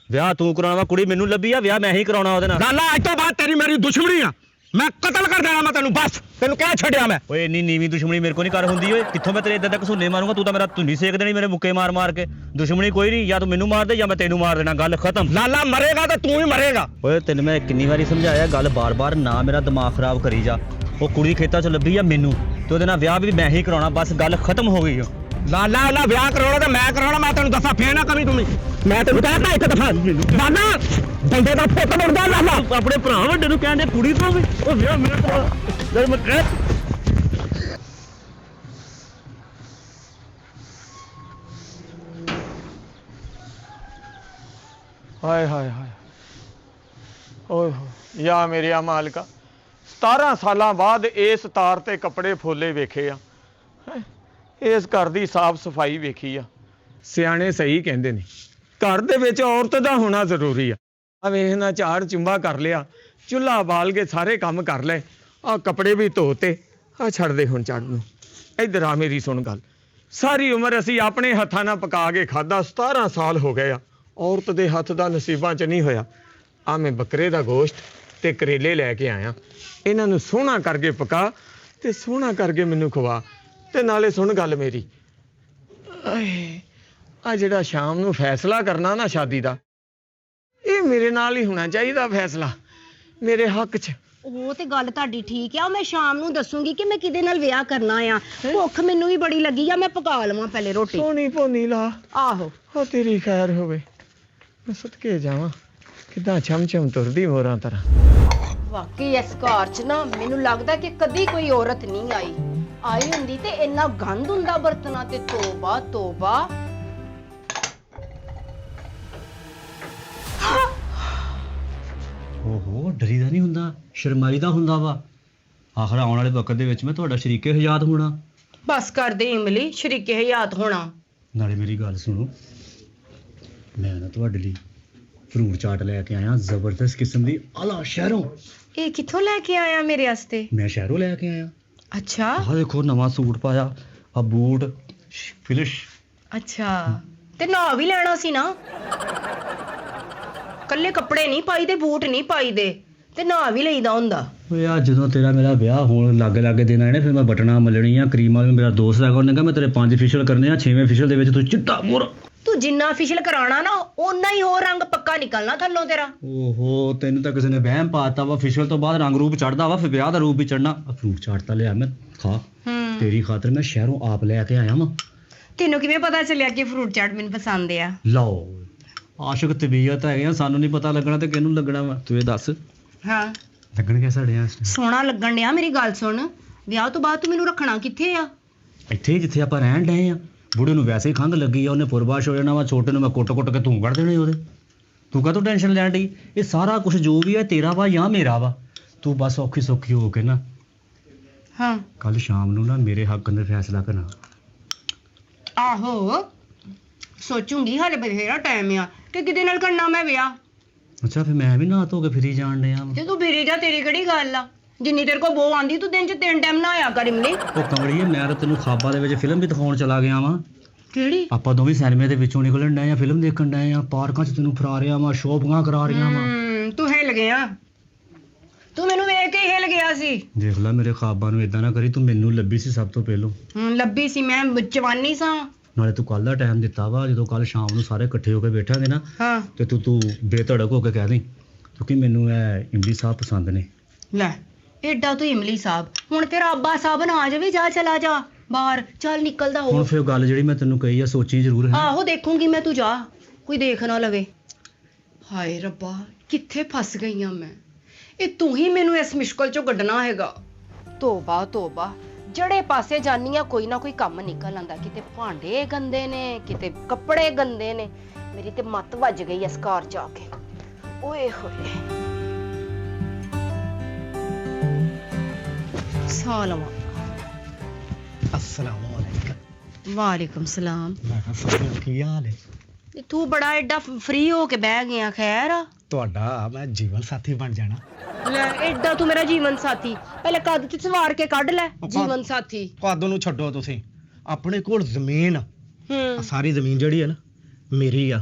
ਵਿਆਹ ਤੂੰ ਕਰਾਉਣਾ ਵਾ, ਕੁੜੀ ਮੈਨੂੰ ਲੱਭੀ ਆ, ਵਿਆਹ ਮੈਂ ਹੀ ਕਰਾਉਣਾ ਉਹਦੇ ਨਾਲ। ਲਾਲਾ ਅੱਜ ਤੋਂ ਬਾਅਦ ਤੇਰੀ ਮੇਰੀ ਦੁਸ਼ਮਣੀ ਆ, ਮੈਂ ਕਤਲ ਕਰ ਦੇਣਾ ਮੈਂ ਤੈਨੂੰ ਬਸ। ਤੈਨੂੰ ਕਹਿ ਛੱਡਿਆ ਮੈਂ। ਓਏ ਇੰਨੀ ਨੀਵੀਂ ਦੁਸ਼ਮਣੀ ਮੇਰੇ ਕੋਲ ਨਹੀਂ ਕਰ ਹੁੰਦੀ ਓਏ। ਕਿੱਥੋਂ ਮੈਂ ਤੇਰੇ ਇਦਾਂ ਤੱਕ ਘਸੁੰਨੇ ਮਾਰੂੰਗਾ? ਤੂੰ ਤਾਂ ਮੇਰਾ ਧੁੰਨੀ ਸੇਕ ਦੇਣੀ ਮੇਰੇ ਮੁੱਕੇ ਮਾਰ ਮਾਰ ਕੇ। ਦੁਸ਼ਮਣੀ ਕੋਈ ਨਹੀਂ, ਜਾਂ ਤੂੰ ਮੈਨੂੰ ਮਾਰ ਦੇ ਜਾਂ ਮੈਂ ਤੈਨੂੰ ਮਾਰ ਦੇਣਾ, ਗੱਲ ਖਤਮ। ਲਾਲਾ ਮਰੇਗਾ ਤਾਂ ਤੂੰ ਹੀ ਮਰੇਗਾ। ਓਏ ਤੈਨੂੰ ਮੈਂ ਕਿੰਨੀ ਵਾਰੀ ਸਮਝਾਇਆ, ਗੱਲ ਬਾਰ-ਬਾਰ ਨਾ ਮੇਰਾ ਦਿਮਾਗ ਖਰਾਬ ਕਰੀ ਜਾ। ਉਹ ਕੁੜੀ ਖੇਤਾਂ 'ਚ ਲੱਭੀ ਆ ਮੈਨੂੰ, ਤੇ ਉਹਦੇ ਨਾਲ ਵਿਆਹ ਵੀ ਮੈਂ ਹੀ ਕਰਾਉਣਾ, ਬਸ ਗੱਲ ਖਤਮ ਹੋ ਗਈ ਓ। ਲਾਲਾ ਉਹਨਾਂ ਵਿਆਹ ਕਰਾਉਣਾ ਤੇ ਮੈਂ ਕਰਾਉਣਾ। ਮੈਂ ਤੈਨੂੰ ਦੱਸਾਂ ਫੇਰ ਨਾ ਕਵੀਂ ਤੂੰ। ਮੈਂ ਤੈਨੂੰ ਕਹਿਤਾ ਇੱਕ ਦਫਾ, ਲਾਲਾ ਬੰਦੇ ਦਾ ਪੁੱਤ ਮੁਰਦਾ। ਲਾਲਾ ਆਪਣੇ ਭਰਾ ਵੱਡੇ ਨੂੰ ਕਹਿੰਦੇ ਕੁੜੀ ਤੋਂ ਵੀ ਉਹ ਵਿਆਹ ਮੇਰਾ ਕਰਾ। ਜਦ ਮੈਂ ਕਹਿ ਹਾਏ ਹਾਏ ਹਾਏ, ਓਏ ਹੋਏ ਯਾ ਮੇਰਿਆ ਮਾਲਕਾ, 17 ਸਾਲਾਂ ਬਾਅਦ ਇਸ ਤਾਰ ਤੇ ਕੱਪੜੇ ਫੋਲੇ ਵੇਖੇ ਆ। ਹੈਂ, ਇਸ ਘਰ ਦੀ ਸਾਫ਼ ਸਫਾਈ ਵੇਖੀ ਆ। ਸਿਆਣੇ ਸਹੀ ਕਹਿੰਦੇ ਨੇ, ਘਰ ਦੇ ਵਿੱਚ ਔਰਤ ਦਾ ਹੋਣਾ ਜ਼ਰੂਰੀ ਆ। ਆ ਵੇਖ ਨਾ, ਝਾੜ ਚੁੰਬਾ ਕਰ ਲਿਆ, ਚੁੱਲ੍ਹਾ ਬਾਲ ਕੇ ਸਾਰੇ ਕੰਮ ਕਰ ਲਏ, ਆ ਕੱਪੜੇ ਵੀ ਧੋਤੇ। ਆ ਛੱਡ ਦੇ ਹੁਣ ਝਾੜੂ ਨੂੰ। ਇੱਧਰ ਆ, ਮੇਰੀ ਸੁਣ ਗੱਲ। ਸਾਰੀ ਉਮਰ ਅਸੀਂ ਆਪਣੇ ਹੱਥਾਂ ਨਾਲ ਪਕਾ ਕੇ ਖਾਧਾ, 17 ਸਾਲ ਹੋ ਗਏ ਆ। ਔਰਤ ਦੇ ਹੱਥ ਦਾ ਨਸੀਬਾਂ 'ਚ ਨਹੀਂ ਹੋਇਆ। ਆ ਮੈਂ ਬੱਕਰੇ ਦਾ ਗੋਸ਼ਤ ਤੇ ਕਰੇਲੇ ਲੈ ਕੇ ਆਇਆ, ਇਹਨਾਂ ਨੂੰ ਸੋਹਣਾ ਕਰਕੇ ਪਕਾ ਤੇ ਸੋਹਣਾ ਕਰਕੇ ਮੈਨੂੰ ਖਵਾ। ਤੇ ਨਾਲੇ ਸੁਣ ਗੱਲ ਮੇਰੀ, ਆ ਜਿਹੜਾ ਸ਼ਾਮ ਨੂੰ ਫੈਸਲਾ ਕਰਨਾ ਨਾ ਸ਼ਾਦੀ ਦਾ, ਇਹ ਮੇਰੇ ਨਾਲ ਹੀ ਹੋਣਾ ਚਾਹੀਦਾ ਫੈਸਲਾ, ਮੇਰੇ ਹੱਕ 'ਚ। ਉਹ ਤੇ ਗੱਲ ਤੁਹਾਡੀ ਠੀਕ ਆ। ਮੈਂ ਸ਼ਾਮ ਨੂੰ ਦੱਸੂਗੀ ਕਿ ਮੈਂ ਕਿਹਦੇ ਨਾਲ ਵਿਆਹ ਕਰਨਾ ਆ। ਭੁੱਖ ਮੈਨੂੰ ਵੀ ਬੜੀ ਲੱਗੀ ਆ, ਮੈਂ ਪਕਾ ਲਵਾਂ ਪਹਿਲੇ ਰੋਟੀ। ਸੋਹਣੀ ਭੋਨੀ ਲਾ। ਆਹੋ, ਉਹ ਤੇਰੀ ਖੈਰ ਹੋਵੇ, ਮੈਂ ਸਦਕੇ ਜਾਵਾਂ। ਕਿੱਦਾਂ ਛਮ-ਛਮ ਤੁਰਦੀ ਮੋਰਾਂ ਤਰ੍ਹਾਂ। ਵਾਕਈ ਇਸ ਘਰ 'ਚ ਨਾ ਮੈਨੂੰ ਲੱਗਦਾ ਕਿ ਕਦੀ ਕੋਈ ਔਰਤ ਨਹੀਂ ਆਈ ਹੁੰਦੀ ਤੇ ਇੰਨਾ ਗੰਦ ਹੁੰਦਾ ਬਰਤਨਾਂ ਤੇ। ਤੋਬਾ ਤੋਬਾ। ਓਹੋ, ਡਰੀਦਾ ਨਹੀਂ ਹੁੰਦਾ, ਸ਼ਰਮਾਈਦਾ ਹੁੰਦਾ ਵਾ। ਆਖਰ ਆਉਣ ਵਾਲੇ ਵਕਤ ਦੇ ਵਿੱਚ ਮੈਂ ਤੁਹਾਡਾ ਸ਼ਰੀਕੇ ਹਯਾਤ ਹੋਣਾ। ਬਸ ਕਰਦੇ ਇਮਲੀ, ਸ਼ਰੀਕੇ ਹਯਾਤ ਹੋਣਾ। ਨਾਲੇ ਮੇਰੀ ਗੱਲ ਸੁਣੋ, ਮੈਂ ਨਾ ਤੁਹਾਡੇ ਲਈ ਫਰੂਟ ਚਾਟ ਲੈ ਕੇ ਆਇਆ, ਜ਼ਬਰਦਸਤ ਕਿਸਮ ਦੀ, ਆਲਾ ਸ਼ਹਿਰੋਂ। ਇਹ ਕਿੱਥੋਂ ਲੈ ਕੇ ਆਇਆ ਮੇਰੇ ਵਾਸਤੇ? ਮੈਂ ਸ਼ਹਿਰੋਂ ਲੈ ਕੇ ਆਇਆ। ਅੱਛਾ ਆਹ ਦੇਖੋ, ਨਵਾਂ ਸੂਟ ਪਾਇਆ, ਆ ਬੂਟ ਫਿਲਿਸ਼। ਅੱਛਾ, ਤੇ ਨਾ ਵੀ ਲੈਣਾ ਸੀ ਨਾ। ਕੱਲੇ ਕੱਪੜੇ ਨਹੀਂ ਪਾਈਦੇ, ਬੂਟ ਨਹੀਂ ਪਾਈਦੇ, ਤੇ ਨਾ ਵੀ ਲਈਦਾ ਹੁੰਦਾ। ਓਏ ਆ ਜਦੋਂ ਤੇਰਾ ਮੇਰਾ ਵਿਆਹ ਹੋਣ ਲਾਗੇ ਦਿਨ ਆਏ ਨੇ, ਫਿਰ ਮੈਂ ਬਟਨਾਂ ਮੱਲਣੀਆਂ, ਕਰੀਮਾਂ ਵੀ। ਮੇਰਾ ਦੋਸਤ ਹੈਗਾ, ਉਹਨੇ ਕਿਹਾ ਮੈਂ ਤੇਰੇ 5 ਫੇਸ਼ੀਅਲ ਕਰਨੇ ਆ, 6ਵੇਂ ਫੇਸ਼ੀਅਲ ਦੇ ਵਿੱਚ ਤੂੰ ਚਿੱਟਾ ਮੋਰ। ਤੂੰ ਜਿੰਨਾ ਫੇਸ਼ੀਅਲ ਕਰਾਉਣਾ ਨਾ, ਓਨਾ ਹੀ ਹੋਰ ਰੰਗ ਪੱਕਾ ਨਿਕਲਣਾ ਥੱਲੋਂ ਤੇਰਾ। ਓਹੋ, ਤੈਨੂੰ ਤਾਂ ਕਿਸੇ ਨੇ ਵਹਿਮ ਪਾਤਾ ਵਾ, ਫੇਸ਼ੀਅਲ ਤੋਂ ਬਾਅਦ ਰੰਗ ਰੂਪ ਚੜਦਾ ਵਾ, ਫਿਰ ਵਿਆਹ ਦਾ ਰੂਪ ਵੀ ਚੜਨਾ। ਫਰੂਟ ਚਾਟ ਤਾਂ ਲਿਆ ਮੈਂ, ਖਾ। ਤੇਰੀ ਖਾਤਰ ਮੈਂ ਸ਼ਹਿਰੋਂ ਆਪ ਲੈ ਕੇ ਆਇਆ ਵਾਂ। ਤੈਨੂੰ ਕਿਵੇਂ ਪਤਾ ਚੱਲਿਆ ਕਿ ਫਰੂਟ ਚਾਟ ਮੈਨੂੰ ਪਸੰਦ ਆ? ਲਓ, ਆਸ਼ਿਕ ਤਬੀਅਤ ਹੈਗੇ ਆ, ਸਾਨੂੰ ਨਹੀਂ ਪਤਾ ਲੱਗਣਾ ਤੇ ਕਿਹਨੂੰ ਲੱਗਣਾ ਵਾ? ਤੂੰ ਇਹ ਦੱਸ। ਹਾਂ, ਲੱਗਣਗੇ ਸਾਡੇ ਆ ਸੋਹਣਾ ਲੱਗਣ ਡਿਆ। ਮੇਰੀ ਗੱਲ ਸੁਣ, ਵਿਆਹ ਤੋਂ ਬਾਅਦ ਤੂੰ ਮੈਨੂੰ ਰੱਖਣਾ ਕਿੱਥੇ ਆ? ਇੱਥੇ ਹੀ ਜਿੱਥੇ ਆਪਾਂ ਰਹਿਣ ਡਏ ਆ। ਬੁੜੇ ਨੂੰ ਵੈਸੇ ਹੀ ਖੰਘ ਲੱਗੀ ਆ, ਉਹਨੇ ਪੁਰਬਾਸ਼ ਹੋ ਜਾਣਾ ਵਾ, ਛੋਟੇ ਨੂੰ ਮੈਂ ਕੁੱਟ-ਕੁੱਟ ਕੇ ਧੂੰ ਕੱਢ ਦੇਣੇ ਉਹਦੇ। ਤੂੰ ਕਾਹਤੋਂ ਟੈਨਸ਼ਨ ਲੈਣ ਡਈ? ਇਹ ਸਾਰਾ ਕੁਝ ਜੋ ਵੀ ਹੈ ਤੇਰਾ ਵਾ ਜਾਂ ਮੇਰਾ ਵਾ। ਤੂੰ ਬਸ ਔਖੀ ਸੌਖੀ ਹੋ ਕੇ ਨਾ, ਹਾਂ, ਕੱਲ ਸ਼ਾਮ ਨੂੰ ਨਾ ਮੇਰੇ ਹੱਕ ਅੰਦਰ ਫੈਸਲਾ ਕਰਨਾ। ਆਹੋ, ਸੋਚੂੰਗੀ, ਹਾਲੇ ਬਥੇਰਾ ਟਾਈਮ ਆ ਕਿ ਕਿਹਦੇ ਨਾਲ ਕਰਨਾ ਮੈਂ ਵਿਆਹ। ਅੱਛਾ, ਫਿਰ ਮੈਂ ਵੀ ਨਾ ਧੋ ਕੇ ਫਿਰੀ ਜਾਣ ਡਿਆ ਵਾਂ। ਤੇ ਤੂੰ ਫਿਰੀ ਜਾ, ਤੇਰੀ ਕਿਹੜੀ ਗੱਲ ਆ? ਜਿੰਨੀ ਤੇਰੇ ਕੋਲ ਬੋ ਆਂਦੀ ਤੂੰ ਦਿਨ 'ਚ 3 ਟਾਈਮ ਨਹਾਇਆ ਕਰ ਇਮਲੀ। ਉਹ ਕਮਲੀਏ, ਮੈਂ ਤਾਂ ਤੈਨੂੰ ਖਾਬਾਂ ਦੇ ਵਿੱਚ ਫਿਲਮ ਵੀ ਦਿਖਾਉਣ ਚਲਾ ਗਿਆ ਵਾਂ। ਕਿਹੜੀ? ਆਪਾਂ ਦੋਵੇਂ ਸਿਨੇਮੇ ਦੇ ਵਿੱਚੋਂ ਨਿਕਲਣ ਡਏ ਆ, ਫਿਲਮ ਦੇਖਣ ਡਏ ਆ, ਪਾਰਕਾਂ 'ਚ ਤੈਨੂੰ ਫਰਾ ਰਿਹਾ ਵਾਂ, ਸ਼ੋਪਿੰਗਾਂ ਕਰਾ ਰਹੀਆਂ ਵਾਂ। ਤੂੰ ਹਿੱਲ ਗਿਆ, ਤੂੰ ਮੈਨੂੰ ਵੇਖ ਕੇ ਹਿੱਲ ਗਿਆ ਸੀ। ਦੇਖ ਲੈ, ਮੇਰੇ ਖਾਬਾਂ ਨੂੰ ਇਦਾਂ ਨਾ ਕਰੀ। ਤੂੰ ਮੈਨੂੰ ਲੱਭੀ ਸੀ ਸਭ ਤੋਂ ਪਹਿਲੋਂ। ਲੱਭੀ ਸੀ ਮੈਂ, ਜਵਾਨੀ ਸਾਂ। ਨਾਲੇ ਤੂੰ ਕੱਲ ਦਾ ਟਾਈਮ ਦਿੱਤਾ ਵਾ, ਜਦੋਂ ਕੱਲ ਸ਼ਾਮ ਨੂੰ ਸਾਰੇ ਇਕੱਠੇ ਹੋ ਕੇ ਬੈਠਾਂਗੇ ਨਾ, ਹਾਂ, ਤੇ ਤੂੰ ਬੇਧੜਕ ਹੋ ਕੇ ਕਹਿ ਦੇ, ਕਿਉਂਕਿ ਮੈਨੂੰ ਇਹ ਇਮਲੀ ਸਾਹਿਬ ਪਸੰਦ ਨੇ। ਲੈ, ਏਡਾ ਤੂੰ ਇਮਲੀ ਸਾਹਿਬ, ਹੁਣ ਤੇਰਾ ਅੱਬਾ ਸਾਹਿਬ ਨਾ ਆ ਜਾਵੇ, ਜਾ ਚਲਾ ਜਾ ਬਾਹਰ, ਚੱਲ ਨਿਕਲਦਾ ਹੁਣ ਹੋ। ਫਿਰ ਗੱਲ ਜਿਹੜੀ ਮੈਂ ਤੈਨੂੰ ਕਹੀ ਆ, ਸੋਚੀ ਜ਼ਰੂਰ ਹੈ। ਆਹੋ, ਦੇਖੂੰਗੀ ਮੈਂ, ਤੂੰ ਜਾ, ਕੋਈ ਦੇਖ ਨਾ ਲਵੇ। ਹਾਏ ਰੱਬਾ, ਕਿੱਥੇ ਫਸ ਗਈ ਆ ਮੈਂ। ਇਹ ਤੂੰ ਹੀ ਮੈਨੂੰ ਇਸ ਮੁਸ਼ਕਲ ਚੋਂ ਕੱਢਣਾ ਹੈਗਾ। ਤੋਬਾ ਤੋਬਾ, ਜਿਹੜੇ ਪਾਸੇ ਜਾਨੀ ਆ ਕੋਈ ਨਾ ਕੋਈ ਕੰਮ ਨਿਕਲ ਆਂਦਾ। ਕਿਤੇ ਭਾਂਡੇ ਗੰਦੇ ਨੇ, ਕਿਤੇ ਕੱਪੜੇ ਗੰਦੇ ਨੇ। ਮੇਰੀ ਤੇ ਮੱਤ ਵੱਜ ਗਈ ਇਸ ਘਰ ਚ ਆ ਕੇ। ਓਏ ਹੋਏ ਸਾਲਮ। अस्सलाम वालेकुम। ਵਾਲੇਕੁਮ ਸਲਾਮ। ਮੈਂ ਕਿਹਾ ਸਾਰਿਆਂ ਕੀ ਹਾਲ ਹੈ? ਤੇ ਤੂੰ ਬੜਾ ਐਡਾ ਫ੍ਰੀ ਹੋ ਕੇ ਬਹਿ ਗਿਆ। ਖੈਰ ਆ? ਤੁਹਾਡਾ ਮੈਂ ਜੀਵਨ ਸਾਥੀ ਬਣ ਜਾਣਾ। ਲੈ ਐਡਾ ਤੂੰ ਮੇਰਾ ਜੀਵਨ ਸਾਥੀ, ਪਹਿਲੇ ਕੱਦ ਤੇ ਸਵਾਰ ਕੇ ਕੱਢ ਲੈ ਜੀਵਨ ਸਾਥੀ। ਕਦ ਨੂੰ ਛੱਡੋ ਤੁਸੀਂ, ਆਪਣੇ ਕੋਲ ਜ਼ਮੀਨ ਆਹ ਹੂੰ ਸਾਰੀ ਜ਼ਮੀਨ ਜਿਹੜੀ ਹੈ ਨਾ ਮੇਰੀ ਆ।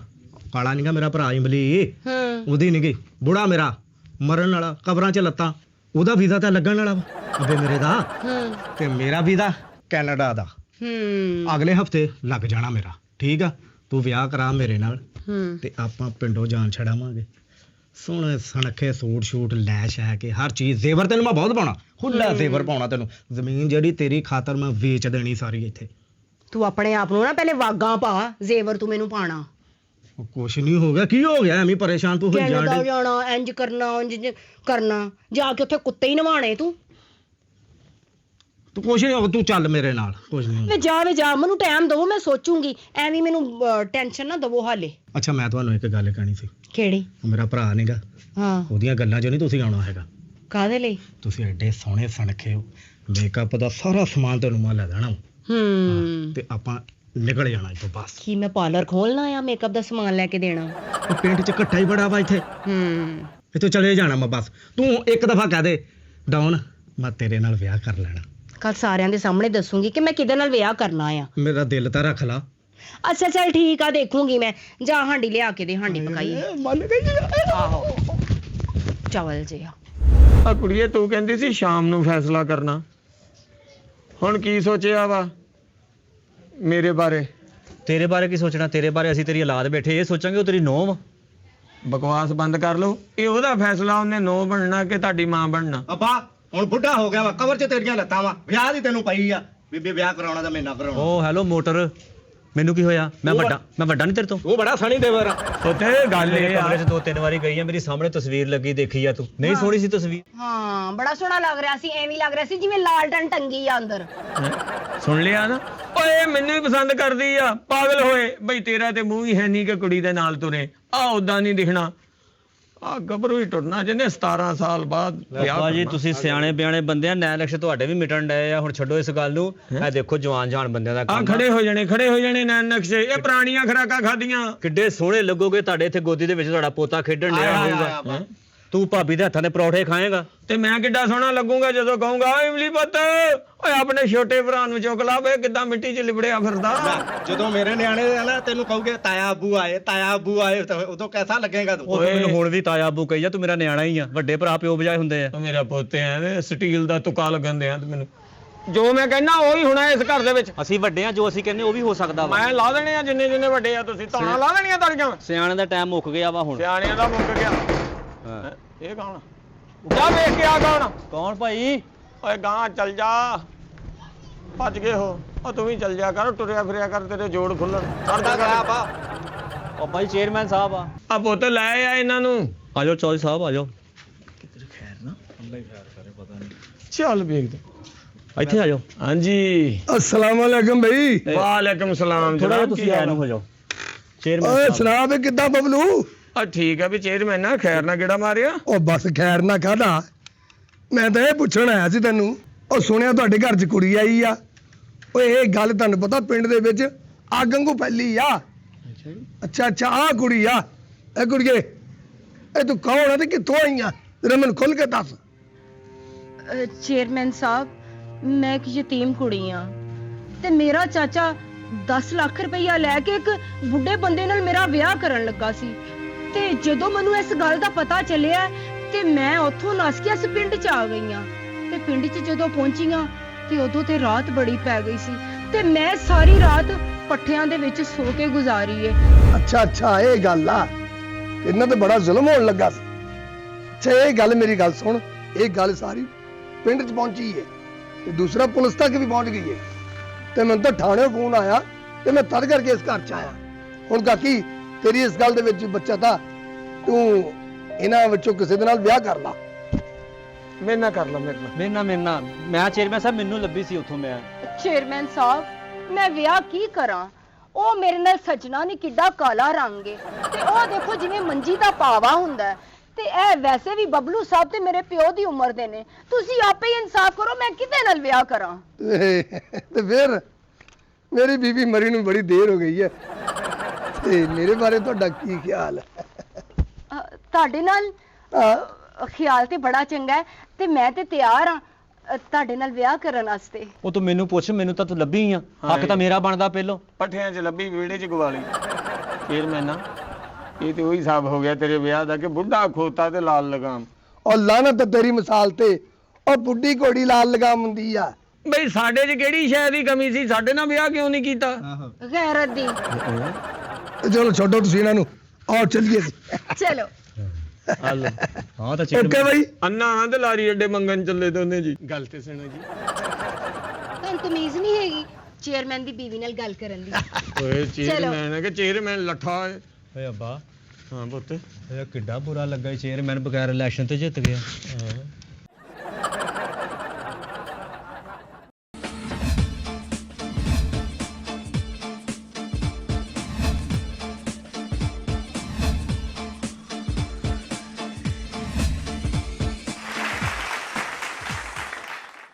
ਕਾਲਾ ਨੀਗਾ ਮੇਰਾ ਭਰਾ ਇਮਲੀ, ਹੂੰ ਉਹਦੀ ਨੀਗੀ। ਬੁੜਾ ਮੇਰਾ ਮਰਨ ਵਾਲਾ, ਕਬਰਾਂ 'ਚ ਲੱਤਾਂ, ਉਹਦਾ ਵੀਜ਼ਾ ਤਾਂ ਲੱਗਣ ਵਾਲਾ ਵਾ ਅਬੇ ਮੇਰੇ ਦਾ। ਹੂੰ ਤੇ ਮੇਰਾ ਵੀਜ਼ਾ ਕੈਨੇਡਾ ਦਾ ਹੂੰ ਅਗਲੇ ਹਫਤੇ ਲੱਗ ਜਾਣਾ ਮੇਰਾ। ਠੀਕ ਆ, ਤੂੰ ਵਿਆਹ ਕਰਾ ਮੇਰੇ ਨਾਲ ਹੂੰ ਤੇ ਆਪਾਂ ਪਿੰਡੋਂ ਜਾਨ ਛੜਾਵਾਂਗੇ। ਸੋਹਣੇ ਸਣਖੇ ਸੂਟ ਸ਼ੂਟ ਲੈ ਸ਼ੈ ਕੇ ਹਰ ਚੀਜ਼, ਜ਼ੇਵਰ ਤੈਨੂੰ ਮੈਂ ਬਹੁਤ ਪਾਉਣਾ, ਖੁੱਲਾ ਜ਼ੇਵਰ ਪਾਉਣਾ ਤੈਨੂੰ। ਜ਼ਮੀਨ ਜਿਹੜੀ ਤੇਰੀ ਖਾਤਰ ਮੈਂ ਵੇਚ ਦੇਣੀ ਸਾਰੀ ਇੱਥੇ। ਤੂੰ ਆਪਣੇ ਆਪ ਨੂੰ ਨਾ ਪਹਿਲੇ ਵਾਗਾਂ ਪਾ, ਜ਼ੇਵਰ ਤੂੰ ਮੈਨੂੰ ਪਾਣਾ। ਉਹ ਕੁਛ ਨਹੀਂ ਹੋ ਗਿਆ, ਕੀ ਹੋ ਗਿਆ? ਐਵੇਂ ਪਰੇਸ਼ਾਨ ਤੂੰ ਹੋਈ ਜਾਣ ਕੈਨੇਡਾ ਡਈ। ਜਾਣਾ, ਇੰਜ ਕਰਨਾ, ਇੰਜ ਕਰਨਾ, ਜਾ ਕੇ ਉੱਥੇ ਕੁੱਤੇ ਹੀ ਨਵਾਣੇ ਤੂੰ। ਤੂੰ ਕੁਛ ਨਹੀਂ, ਤੂੰ ਚੱਲ ਮੇਰੇ ਨਾਲ, ਕੁਛ ਨਹੀਂ ਹੁੰਦਾ। ਵੇ ਜਾ, ਮੈਨੂੰ ਟਾਈਮ ਦਿਓ, ਮੈਂ ਸੋਚੂੰਗੀ। ਐਵੇਂ ਮੈਨੂੰ ਟੈਨਸ਼ਨ ਨਾ ਦਵੋ ਹਾਲੇ। ਅੱਛਾ, ਮੈਂ ਤੁਹਾਨੂੰ ਇੱਕ ਗੱਲ ਕਹਿਣੀ ਸੀ। ਕਿਹੜੀ? ਉਹ ਮੇਰਾ ਭਰਾ ਨੀਗਾ, ਹਾਂ, ਉਹਦੀਆਂ ਗੱਲਾਂ 'ਚ ਨਹੀਂ ਤੁਸੀਂ ਆਉਣਾ ਹੈਗਾ। ਕਾਹਦੇ ਲਈ? ਤੁਸੀਂ ਐਡੇ ਸੋਹਣੇ ਸਣਖੇ ਹੋ, ਮੇਕਅਪ ਦਾ ਸਾਰਾ ਸਮਾਨ ਤੈਨੂੰ ਮੈਂ ਲੈ ਦੇਣਾ ਹੂੰ ਤੇ ਆਪਾਂ ਨਿਕਲ ਜਾਣਾ ਇੱਥੋਂ ਬਸ। ਕੀ ਮੈਂ ਪਾਰਲਰ ਖੋਲਣਾ ਆ ਮੇਕਅਪ ਦਾ ਸਮਾਨ ਲੈ ਕੇ ਦੇਣਾ? ਉਹ ਪਿੰਡ 'ਚ ਇਕੱਠਾ ਹੀ ਬੜਾ ਵਾ ਇੱਥੇ, ਹੂੰ ਇੱਥੋਂ ਚਲੇ ਜਾਣਾ ਮੈਂ ਬਸ। ਤੂੰ ਇੱਕ ਦਫਾ ਕਹਿ ਦੇ ਡਾਊਨ, ਮੈਂ ਤੇਰੇ ਨਾਲ ਵਿਆਹ ਕਰ ਲੈਣਾ। ਕੱਲ ਸਾਰਿਆਂ ਦੇ ਸਾਹਮਣੇ ਦੱਸੂਗੀ ਕਿ ਮੈਂ ਕਿਹਦੇ ਨਾਲ ਵਿਆਹ ਕਰਨਾ ਆ। ਮੇਰਾ ਦਿਲ ਤਾਂ ਰੱਖ ਲਾ। ਅੱਛਾ ਚੱਲ ਠੀਕ ਆ, ਦੇਖੂੰਗੀ ਮੈਂ। ਜਾ ਹਾਂਡੀ ਲਿਆ ਕੇ ਦੇ, ਹਾਂਡੀ ਪਕਾਈਏ। ਮੰਨ ਗਈ। ਆਹੋ ਚਾਵਲ ਜਿਹਾ। ਆ ਕੁੜੀਏ, ਤੂੰ ਕਹਿੰਦੀ ਸੀ ਸ਼ਾਮ ਨੂੰ ਫੈਸਲਾ ਕਰਨਾ, ਹੁਣ ਕੀ ਸੋਚਿਆ ਵਾ ਮੇਰੇ ਬਾਰੇ? ਤੇਰੇ ਬਾਰੇ ਕੀ ਸੋਚਣਾ? ਤੇਰੇ ਬਾਰੇ ਅਸੀਂ ਤੇਰੀ ਔਲਾਦ ਬੈਠੇ ਇਹ ਸੋਚਾਂਗੇ ਉਹ ਤੇਰੀ ਨੂੰਹ ਵਾ। ਬਕਵਾਸ ਬੰਦ ਕਰ ਲਓ। ਇਹ ਉਹਦਾ ਫੈਸਲਾ, ਉਹਨੇ ਨੋ ਬਣਨਾ ਕਿ ਤੁਹਾਡੀ ਮਾਂ ਬਣਨਾ। ਅੱਬਾ ਹੁਣ ਬੁੱਢਾ ਹੋ ਗਿਆ ਵਾ, ਕਬਰ 'ਚ ਤੇਰੀਆਂ ਲੱਤਾਂ ਵਾ, ਵਿਆਹ ਦੀ ਤੈਨੂੰ ਪਈ ਆ। ਬੀਬੀ ਵਿਆਹ ਕਰਾਉਣਾ ਤਾਂ ਮੈਂ ਨਾ ਕਰਾਉਣਾ। ਓ ਹੈਲੋ ਮੋਟਰ, ਮੈਨੂੰ ਕੀ ਹੋਇਆ? ਮੈਂ ਵੱਡਾ ਨਹੀਂ ਤੇਰੇ ਤੋਂ? ਉਹ ਬੜਾ ਸਣੀ ਦੇਵਰ ਆ। ਉੱਥੇ ਗੱਲ ਮੇਰੇ ਇਹ ਆ, ਕਮਰੇ 'ਚ 2-3 ਵਾਰੀ ਗਈ ਆ, ਮੇਰੀ ਸਾਹਮਣੇ ਤਸਵੀਰ ਲੱਗੀ, ਦੇਖੀ ਆ ਤੂੰ? ਨਹੀਂ ਸੋਹਣੀ ਸੀ ਤਸਵੀਰ? ਹਾਂ ਬੜਾ ਸੋਹਣਾ ਲੱਗ ਰਿਹਾ ਸੀ, ਐਵੇਂ ਲੱਗ ਰਿਹਾ ਸੀ ਜਿਵੇਂ ਲਾਲਟਨ ਟੰਗੀ ਆ ਅੰਦਰ। ਸੁਣ ਲਿਆ ਨਾ? ਓਏ ਮੈਨੂੰ ਹੀ ਪਸੰਦ ਕਰਦੀ ਆ, ਪਾਗਲ ਹੋਏ ਬਈ। ਤੇਰਾ ਤੇ ਮੂੰਹ ਹੀ ਹੈ ਨਹੀਂ ਕਿ ਕੁੜੀ ਦੇ ਨਾਲ ਤੁਰੇ। ਆ ਉਦਾਂ ਨਹੀਂ ਦਿਖਣਾ, ਆ ਗੱਭਰੂ ਹੀ ਟੁਰਨਾ ਜਿਹਨੇ 17 ਸਾਲ ਬਾਅਦ ਵਿਆਹ ਬਾਬਾ ਜੀ ਕਰਨਾ। ਤੁਸੀਂ ਸਿਆਣੇ ਬਿਆਣੇ ਬੰਦੇ ਆ, ਨੈ ਲਕਸ਼ ਤੁਹਾਡੇ ਵੀ ਮਿਟਣ ਡਏ ਆ। ਹੁਣ ਛੱਡੋ ਇਸ ਗੱਲ ਨੂੰ। ਇਹ ਦੇਖੋ ਜਵਾਨ ਜਾਨ ਬੰਦਿਆਂ ਦਾ ਆ ਕੰਮ ਖੜੇ ਹੋ ਜਾਣੇ ਨੈਣ ਨਕਸ਼ੇ। ਇਹ ਪੁਰਾਣੀਆਂ ਖਰਾਕਾਂ ਖਾਦੀਆਂ। ਕਿੱਡੇ ਸੋਹਣੇ ਲੱਗੋਗੇ। ਤੁਹਾਡੇ ਇੱਥੇ ਗੋਦੀ ਦੇ ਵਿੱਚ ਤੁਹਾਡਾ ਪੋਤਾ ਖੇਡਣ ਡਿਆ ਹੋਊਗਾ। ਤੂੰ ਭਾਬੀ ਦੇ ਹੱਥਾਂ ਦੇ ਪਰੌਠੇ ਖਾਏਗਾ ਤੇ ਮੈਂ ਕਿੱਡਾ ਸੋਹਣਾ ਲੱਗੂਗਾ ਜਦੋਂ ਕਹੂੰਗਾ ਓਏ ਇਮਲੀ ਪੁੱਤ, ਓਏ ਆਪਣੇ ਛੋਟੇ ਭਰਾ ਨੂੰ ਚੁੱਕ ਲਾ ਵੇ, ਕਿੱਦਾਂ ਮਿੱਟੀ 'ਚ ਲਿਬੜਿਆ ਫਿਰਦਾ। ਜਦੋਂ ਮੇਰੇ ਨਿਆਣੇ ਆ ਨਾ, ਤੈਨੂੰ ਕਹੋਗੇ ਤਾਇਆ ਅੱਬੂ ਆਏ, ਤਾਇਆ ਅੱਬੂ ਆਏ, ਤਾਂ ਉਦੋਂ ਕਿਹਦਾ ਲੱਗੇਗਾ ਤੂੰ? ਉਹ ਮੈਨੂੰ ਹੁਣ ਵੀ ਤਾਇਆ ਆਬੂ ਕਹੀ ਜਾ, ਤੂੰ ਮੇਰਾ ਨਿਆਣਾ ਹੀ ਆ। ਵੱਡੇ ਭਰਾ ਪਿਓ ਬਜਾਏ ਹੁੰਦੇ ਆ। ਉਹ ਮੇਰਾ ਪੁੱਤ ਐ ਸਟੀਲ ਦਾ ਤੁਕਾ ਲੱਗਣ ਦਿਆਂ ਤੇ ਮੈਨੂੰ ਜੋ ਮੈਂ ਕਹਿੰਦਾ ਉਹੀ ਹੋਣਾ ਇਸ ਘਰ ਦੇ ਵਿੱਚ। ਅਸੀਂ ਵੱਡੇ ਆ, ਜੋ ਅਸੀਂ ਕਹਿੰਦੇ ਉਹ ਵੀ ਹੋ ਸਕਦਾ ਵਾ। ਮੈਂ ਲਾ ਦੇਣੇ ਆ ਜਿੰਨੇ ਵੱਡੇ ਆ ਤੁਸੀਂ। ਧੌਣਾ ਲਾ ਦੇਣੀਆਂ ਤੁਹਾਡੀਆਂ। ਸਿਆਣੇ ਦਾ ਟਾਈਮ ਮੁੱਕ ਗਿਆ ਵਾ ਹੁਣ। ਸਿਆਣਿਆਂ ਦਾ ਮੁੱਕ ਗਿਆ। ਹਾਂ। ਇਹ ਕੌਣ? ਜਾ ਵੇਖ ਕੇ ਆ ਕੌਣ? ਕੌਣ ਭਾਈ? ਓਏ ਗਾਂ ਚੱਲ ਜਾ, ਭੱਜ ਗਏ ਹੋ। ਉਹ ਤੂੰ ਵੀ ਚੱਲ ਜਾ ਕਰ, ਟੁਰਿਆ ਫਿਰਿਆ ਕਰ, ਤੇਰੇ ਜੋੜ ਖੁੱਲਣ। ਉਹ ਭਾਈ ਚੇਅਰਮੈਨ ਸਾਹਿਬ ਆ। ਆ ਪੁੱਤ ਲੈ ਆ ਇਹਨਾਂ ਨੂੰ। ਆ ਜਾਓ ਚੌਧਰੀ ਸਾਹਿਬ, ਆ ਜਾਓ। ਚੱਲ ਵੇਖਦੇ। ਇੱਥੇ ਆ ਜਾਓ। ਹਾਂਜੀ, अस्सलाम वालेकुम भाई। ਵਾਲੇਕੁਮ ਸਲਾਮ। ਥੋੜਾ ਜਿਹਾ ਜਨਾਬ, ਤੁਸੀਂ ਕੀ ਐ ਹਾਲ ਨੂੰ ਆ? ਹੋ ਜਾਓ। ਚੇਅਰਮੈਨ ओए ਸਾਹਿਬ सुना बे किदा बबलू? ਆ ਠੀਕ ਆ ਵੀ ਚੇਅਰਮੈਨ ਨਾ ਖੈਰ ਨਾ ਕਿਹੜਾ ਮਾਰਿਆ। ਉਹ ਬਸ ਖੈਰ ਨਾ ਕਾਹਦਾ, ਮੈਂ ਤਾਂ ਇਹ ਪੁੱਛਣ ਆਇਆ ਸੀ ਤੈਨੂੰ। ਉਹ ਸੁਣਿਆ ਤੁਹਾਡੇ ਘਰ 'ਚ ਕੁੜੀ ਆਈ ਆ। ਓਏ ਇਹ ਗੱਲ ਤੁਹਾਨੂੰ ਪਤਾ ਪਿੰਡ ਦੇ ਵਿੱਚ ਅੱਗ ਵਾਂਗੂ ਫੈਲੀ ਆ। ਅੱਛਾ ਆਹ ਕੁੜੀ ਆ। ਇਹ ਕੁੜੀਏ, ਇਹ ਤੂੰ ਕੌਣ ਆ ਤੇ ਕਿੱਥੋਂ ਆਈ ਆ? ਤੇਰਾ ਮੈਨੂੰ ਖੁੱਲ ਕੇ ਦੱਸ। ਚੇਅਰਮੈਨ ਸਾਹਿਬ, ਮੈਂ ਇੱਕ ਯਤੀਮ ਕੁੜੀ ਆ ਤੇ ਮੇਰਾ ਚਾਚਾ 10 ਲੱਖ ਰੁਪਈਆ ਲੈ ਕੇ ਇੱਕ ਬੁੱਢੇ ਬੰਦੇ ਨਾਲ ਮੇਰਾ ਵਿਆਹ ਕਰਨ ਲੱਗਾ ਸੀ। ਤੇ ਜਦੋਂ ਮੈਨੂੰ ਇਸ ਗੱਲ ਦਾ ਪਤਾ ਚੱਲਿਆ ਤੇ ਮੈਂ ਉੱਥੋਂ ਨੱਸ ਕੇ ਇਸ ਪਿੰਡ 'ਚ ਆ ਗਈ ਆ। ਤੇ ਪਿੰਡ 'ਚ ਜਦੋਂ ਪਹੁੰਚੀਆਂ ਤੇ ਉਦੋਂ ਤੇ ਰਾਤ ਬੜੀ ਪੈ ਗਈ ਸੀ ਤੇ ਮੈਂ ਸਾਰੀ ਰਾਤ ਪੱਠਿਆਂ ਦੇ ਵਿੱਚ ਸੋ ਕੇ ਗੁਜ਼ਾਰੀ ਏ। ਅੱਛਾ ਇਹ ਗੱਲ ਆ। ਇਹਨਾਂ ਤੇ ਬੜਾ ਜ਼ੁਲਮ ਹੋਣ ਲੱਗਾ ਸੀ। ਅੱਛਾ ਇਹ ਗੱਲ, ਮੇਰੀ ਗੱਲ ਸੁਣ। ਇਹ ਗੱਲ ਸਾਰੀ ਪਿੰਡ 'ਚ ਪਹੁੰਚੀ ਏ ਤੇ ਦੂਸਰਾ ਪੁਲਿਸ ਤੱਕ ਵੀ ਪਹੁੰਚ ਗਈ ਏ ਤੇ ਮੈਨੂੰ ਤਾਂ ਥਾਣੇ ਫੋਨ ਆਇਆ ਤੇ ਮੈਂ ਤਦ ਕਰਕੇ ਇਸ ਘਰ 'ਚ ਆਇਆ। ਹੁਣ ਕਾਕੀ ਤੇਰੀ ਇਸ ਗੱਲ ਦੇ ਵਿੱਚ ਬੱਚਾ ਤਾਂ ਤੂੰ ਇਹਨਾਂ ਵਿੱਚੋਂ ਕਿਸੇ ਦੇ ਨਾਲ ਵਿਆਹ ਕਰ ਲਾ। ਮੇਰੇ ਨਾਲ ਕਰ ਲਾ ਮੇਰੇ ਨਾਲ ਮੇਰੇ ਨਾਲ ਮੈਂ ਚੇਅਰਮੈਨ ਸਾਹਿਬ ਮੈਨੂੰ ਲੱਭੀ ਸੀ ਉੱਥੋਂ ਮੈਂ ਚੇਅਰਮੈਨ ਸਾਹਿਬ ਮੈਂ ਵਿਆਹ ਕੀ ਕਰਾਂ? ਉਹ ਮੇਰੇ ਨਾਲ ਸਜਣਾ ਨਹੀਂ ਕਿੱਡਾ ਕਾਲਾ ਰੰਗ ਏ, ਤੇ ਉਹ ਦੇਖੋ ਜਿਵੇਂ ਮੰਜੀ ਦਾ ਪਾਵਾ ਹੁੰਦਾ ਹੈ। ਤੇ ਇਹ ਵੈਸੇ ਵੀ ਬਬਲੂ ਸਾਹਿਬ ਤੇ ਮੇਰੇ ਪਿਓ ਦੀ ਉਮਰ ਦੇ ਨੇ। ਤੁਸੀਂ ਆਪੇ ਹੀ ਇਨਸਾਫ ਕਰੋ, ਮੈਂ ਕਿਹਦੇ ਨਾਲ ਵਿਆਹ ਕਰਾਂ? ਤੇ ਫਿਰ ਮੇਰੀ ਬੀਬੀ ਮਰੀ ਨੂੰ ਬੜੀ ਦੇਰ ਹੋ ਗਈ ਹੈ, ਤੇ ਮੇਰੇ ਬਾਰੇ ਤੁਹਾਡਾ ਕੀ ਖਿਆਲ ਹੈ? ਤੁਹਾਡੇ ਨਾਲ ਖਿਆਲ ਤੇ ਬੜਾ ਚੰਗਾ ਹੈ, ਤੇ ਮੈਂ ਤੇ ਤਿਆਰ ਹਾਂ ਤੁਹਾਡੇ ਨਾਲ ਵਿਆਹ ਕਰਨ ਵਾਸਤੇ। ਉਹ ਤੂੰ ਮੈਨੂੰ ਪੁੱਛ, ਮੈਨੂੰ ਤਾਂ ਤੂੰ ਲੱਭੀ ਆ, ਹੱਕ ਤਾਂ ਮੇਰਾ ਬਣਦਾ ਪਹਿਲੋਂ। ਪੱਠਿਆਂ 'ਚ ਲੱਭੀ ਵਿਹੜੇ 'ਚ ਗਵਾਲੀ। ਚੇਅਰਮੈਨ ਇਹ ਤੇ ਉਹੀ ਹਿਸਾਬ ਹੋ ਗਿਆ ਤੇਰੇ ਵਿਆਹ ਦਾ ਕਿ ਬੁੱਢਾ ਖੋਤਾ ਤੇ ਲਾਲ ਲਗਾਮ। ਉਹ ਲਾਨਤ ਤੇਰੀ ਮਿਸਾਲ ਤੇ, ਉਹ ਬੁੱਢੀ ਘੋੜੀ ਲਾਲ ਲਗਾਮ ਹੁੰਦੀ ਆ। ਬਈ ਸਾਡੇ 'ਚ ਕਿਹੜੀ ਸ਼ੈ ਦੀ ਕਮੀ ਸੀ? ਸਾਡੇ ਨਾਲ ਵਿਆਹ ਕਿਉਂ ਨਹੀਂ ਕੀਤਾ? ਗੈਰਤ ਦੀ। ਚਲੋ ਛੱਡੋ ਤੁਸੀਂ ਇਹਨਾਂ ਨੂੰ, ਆਓ ਚੱਲੀਏ। ਚਲੋ ਹਾਂ ਤਾਂ ਓਕੇ ਬਾਈ। ਅੰਨਾ ਤੇ ਲਾਰੀ ਅੱਡੇ ਮੰਗਣ ਚੱਲੇ ਦੋਨੇ ਜੀ। ਗੱਲ ਤੇ ਸੁਣੋ ਜੀ। ਤੁਹਾਨੂੰ ਤਮੀਜ਼ ਨਹੀਂ ਹੈਗੀ ਚੇਅਰਮੈਨ ਦੀ ਬੀਵੀ ਨਾਲ ਗੱਲ ਕਰਨ ਦੀ? ਓਏ ਚੇਅਰਮੈਨ ਹੈ ਕਿ ਚੇਅਰਮੈਨ ਲੱਠਾ ਹੈ? ਓਏ ਅੱਬਾ ਹਾਂ ਪੁੱਤ ਇਹ ਕਿੱਡਾ ਬੁਰਾ ਲੱਗਾ ਚੇਅਰਮੈਨ ਬਗੈਰ ਇਲੈਕਸ਼ਨ ਤੇ ਜਿੱਤ ਗਿਆ।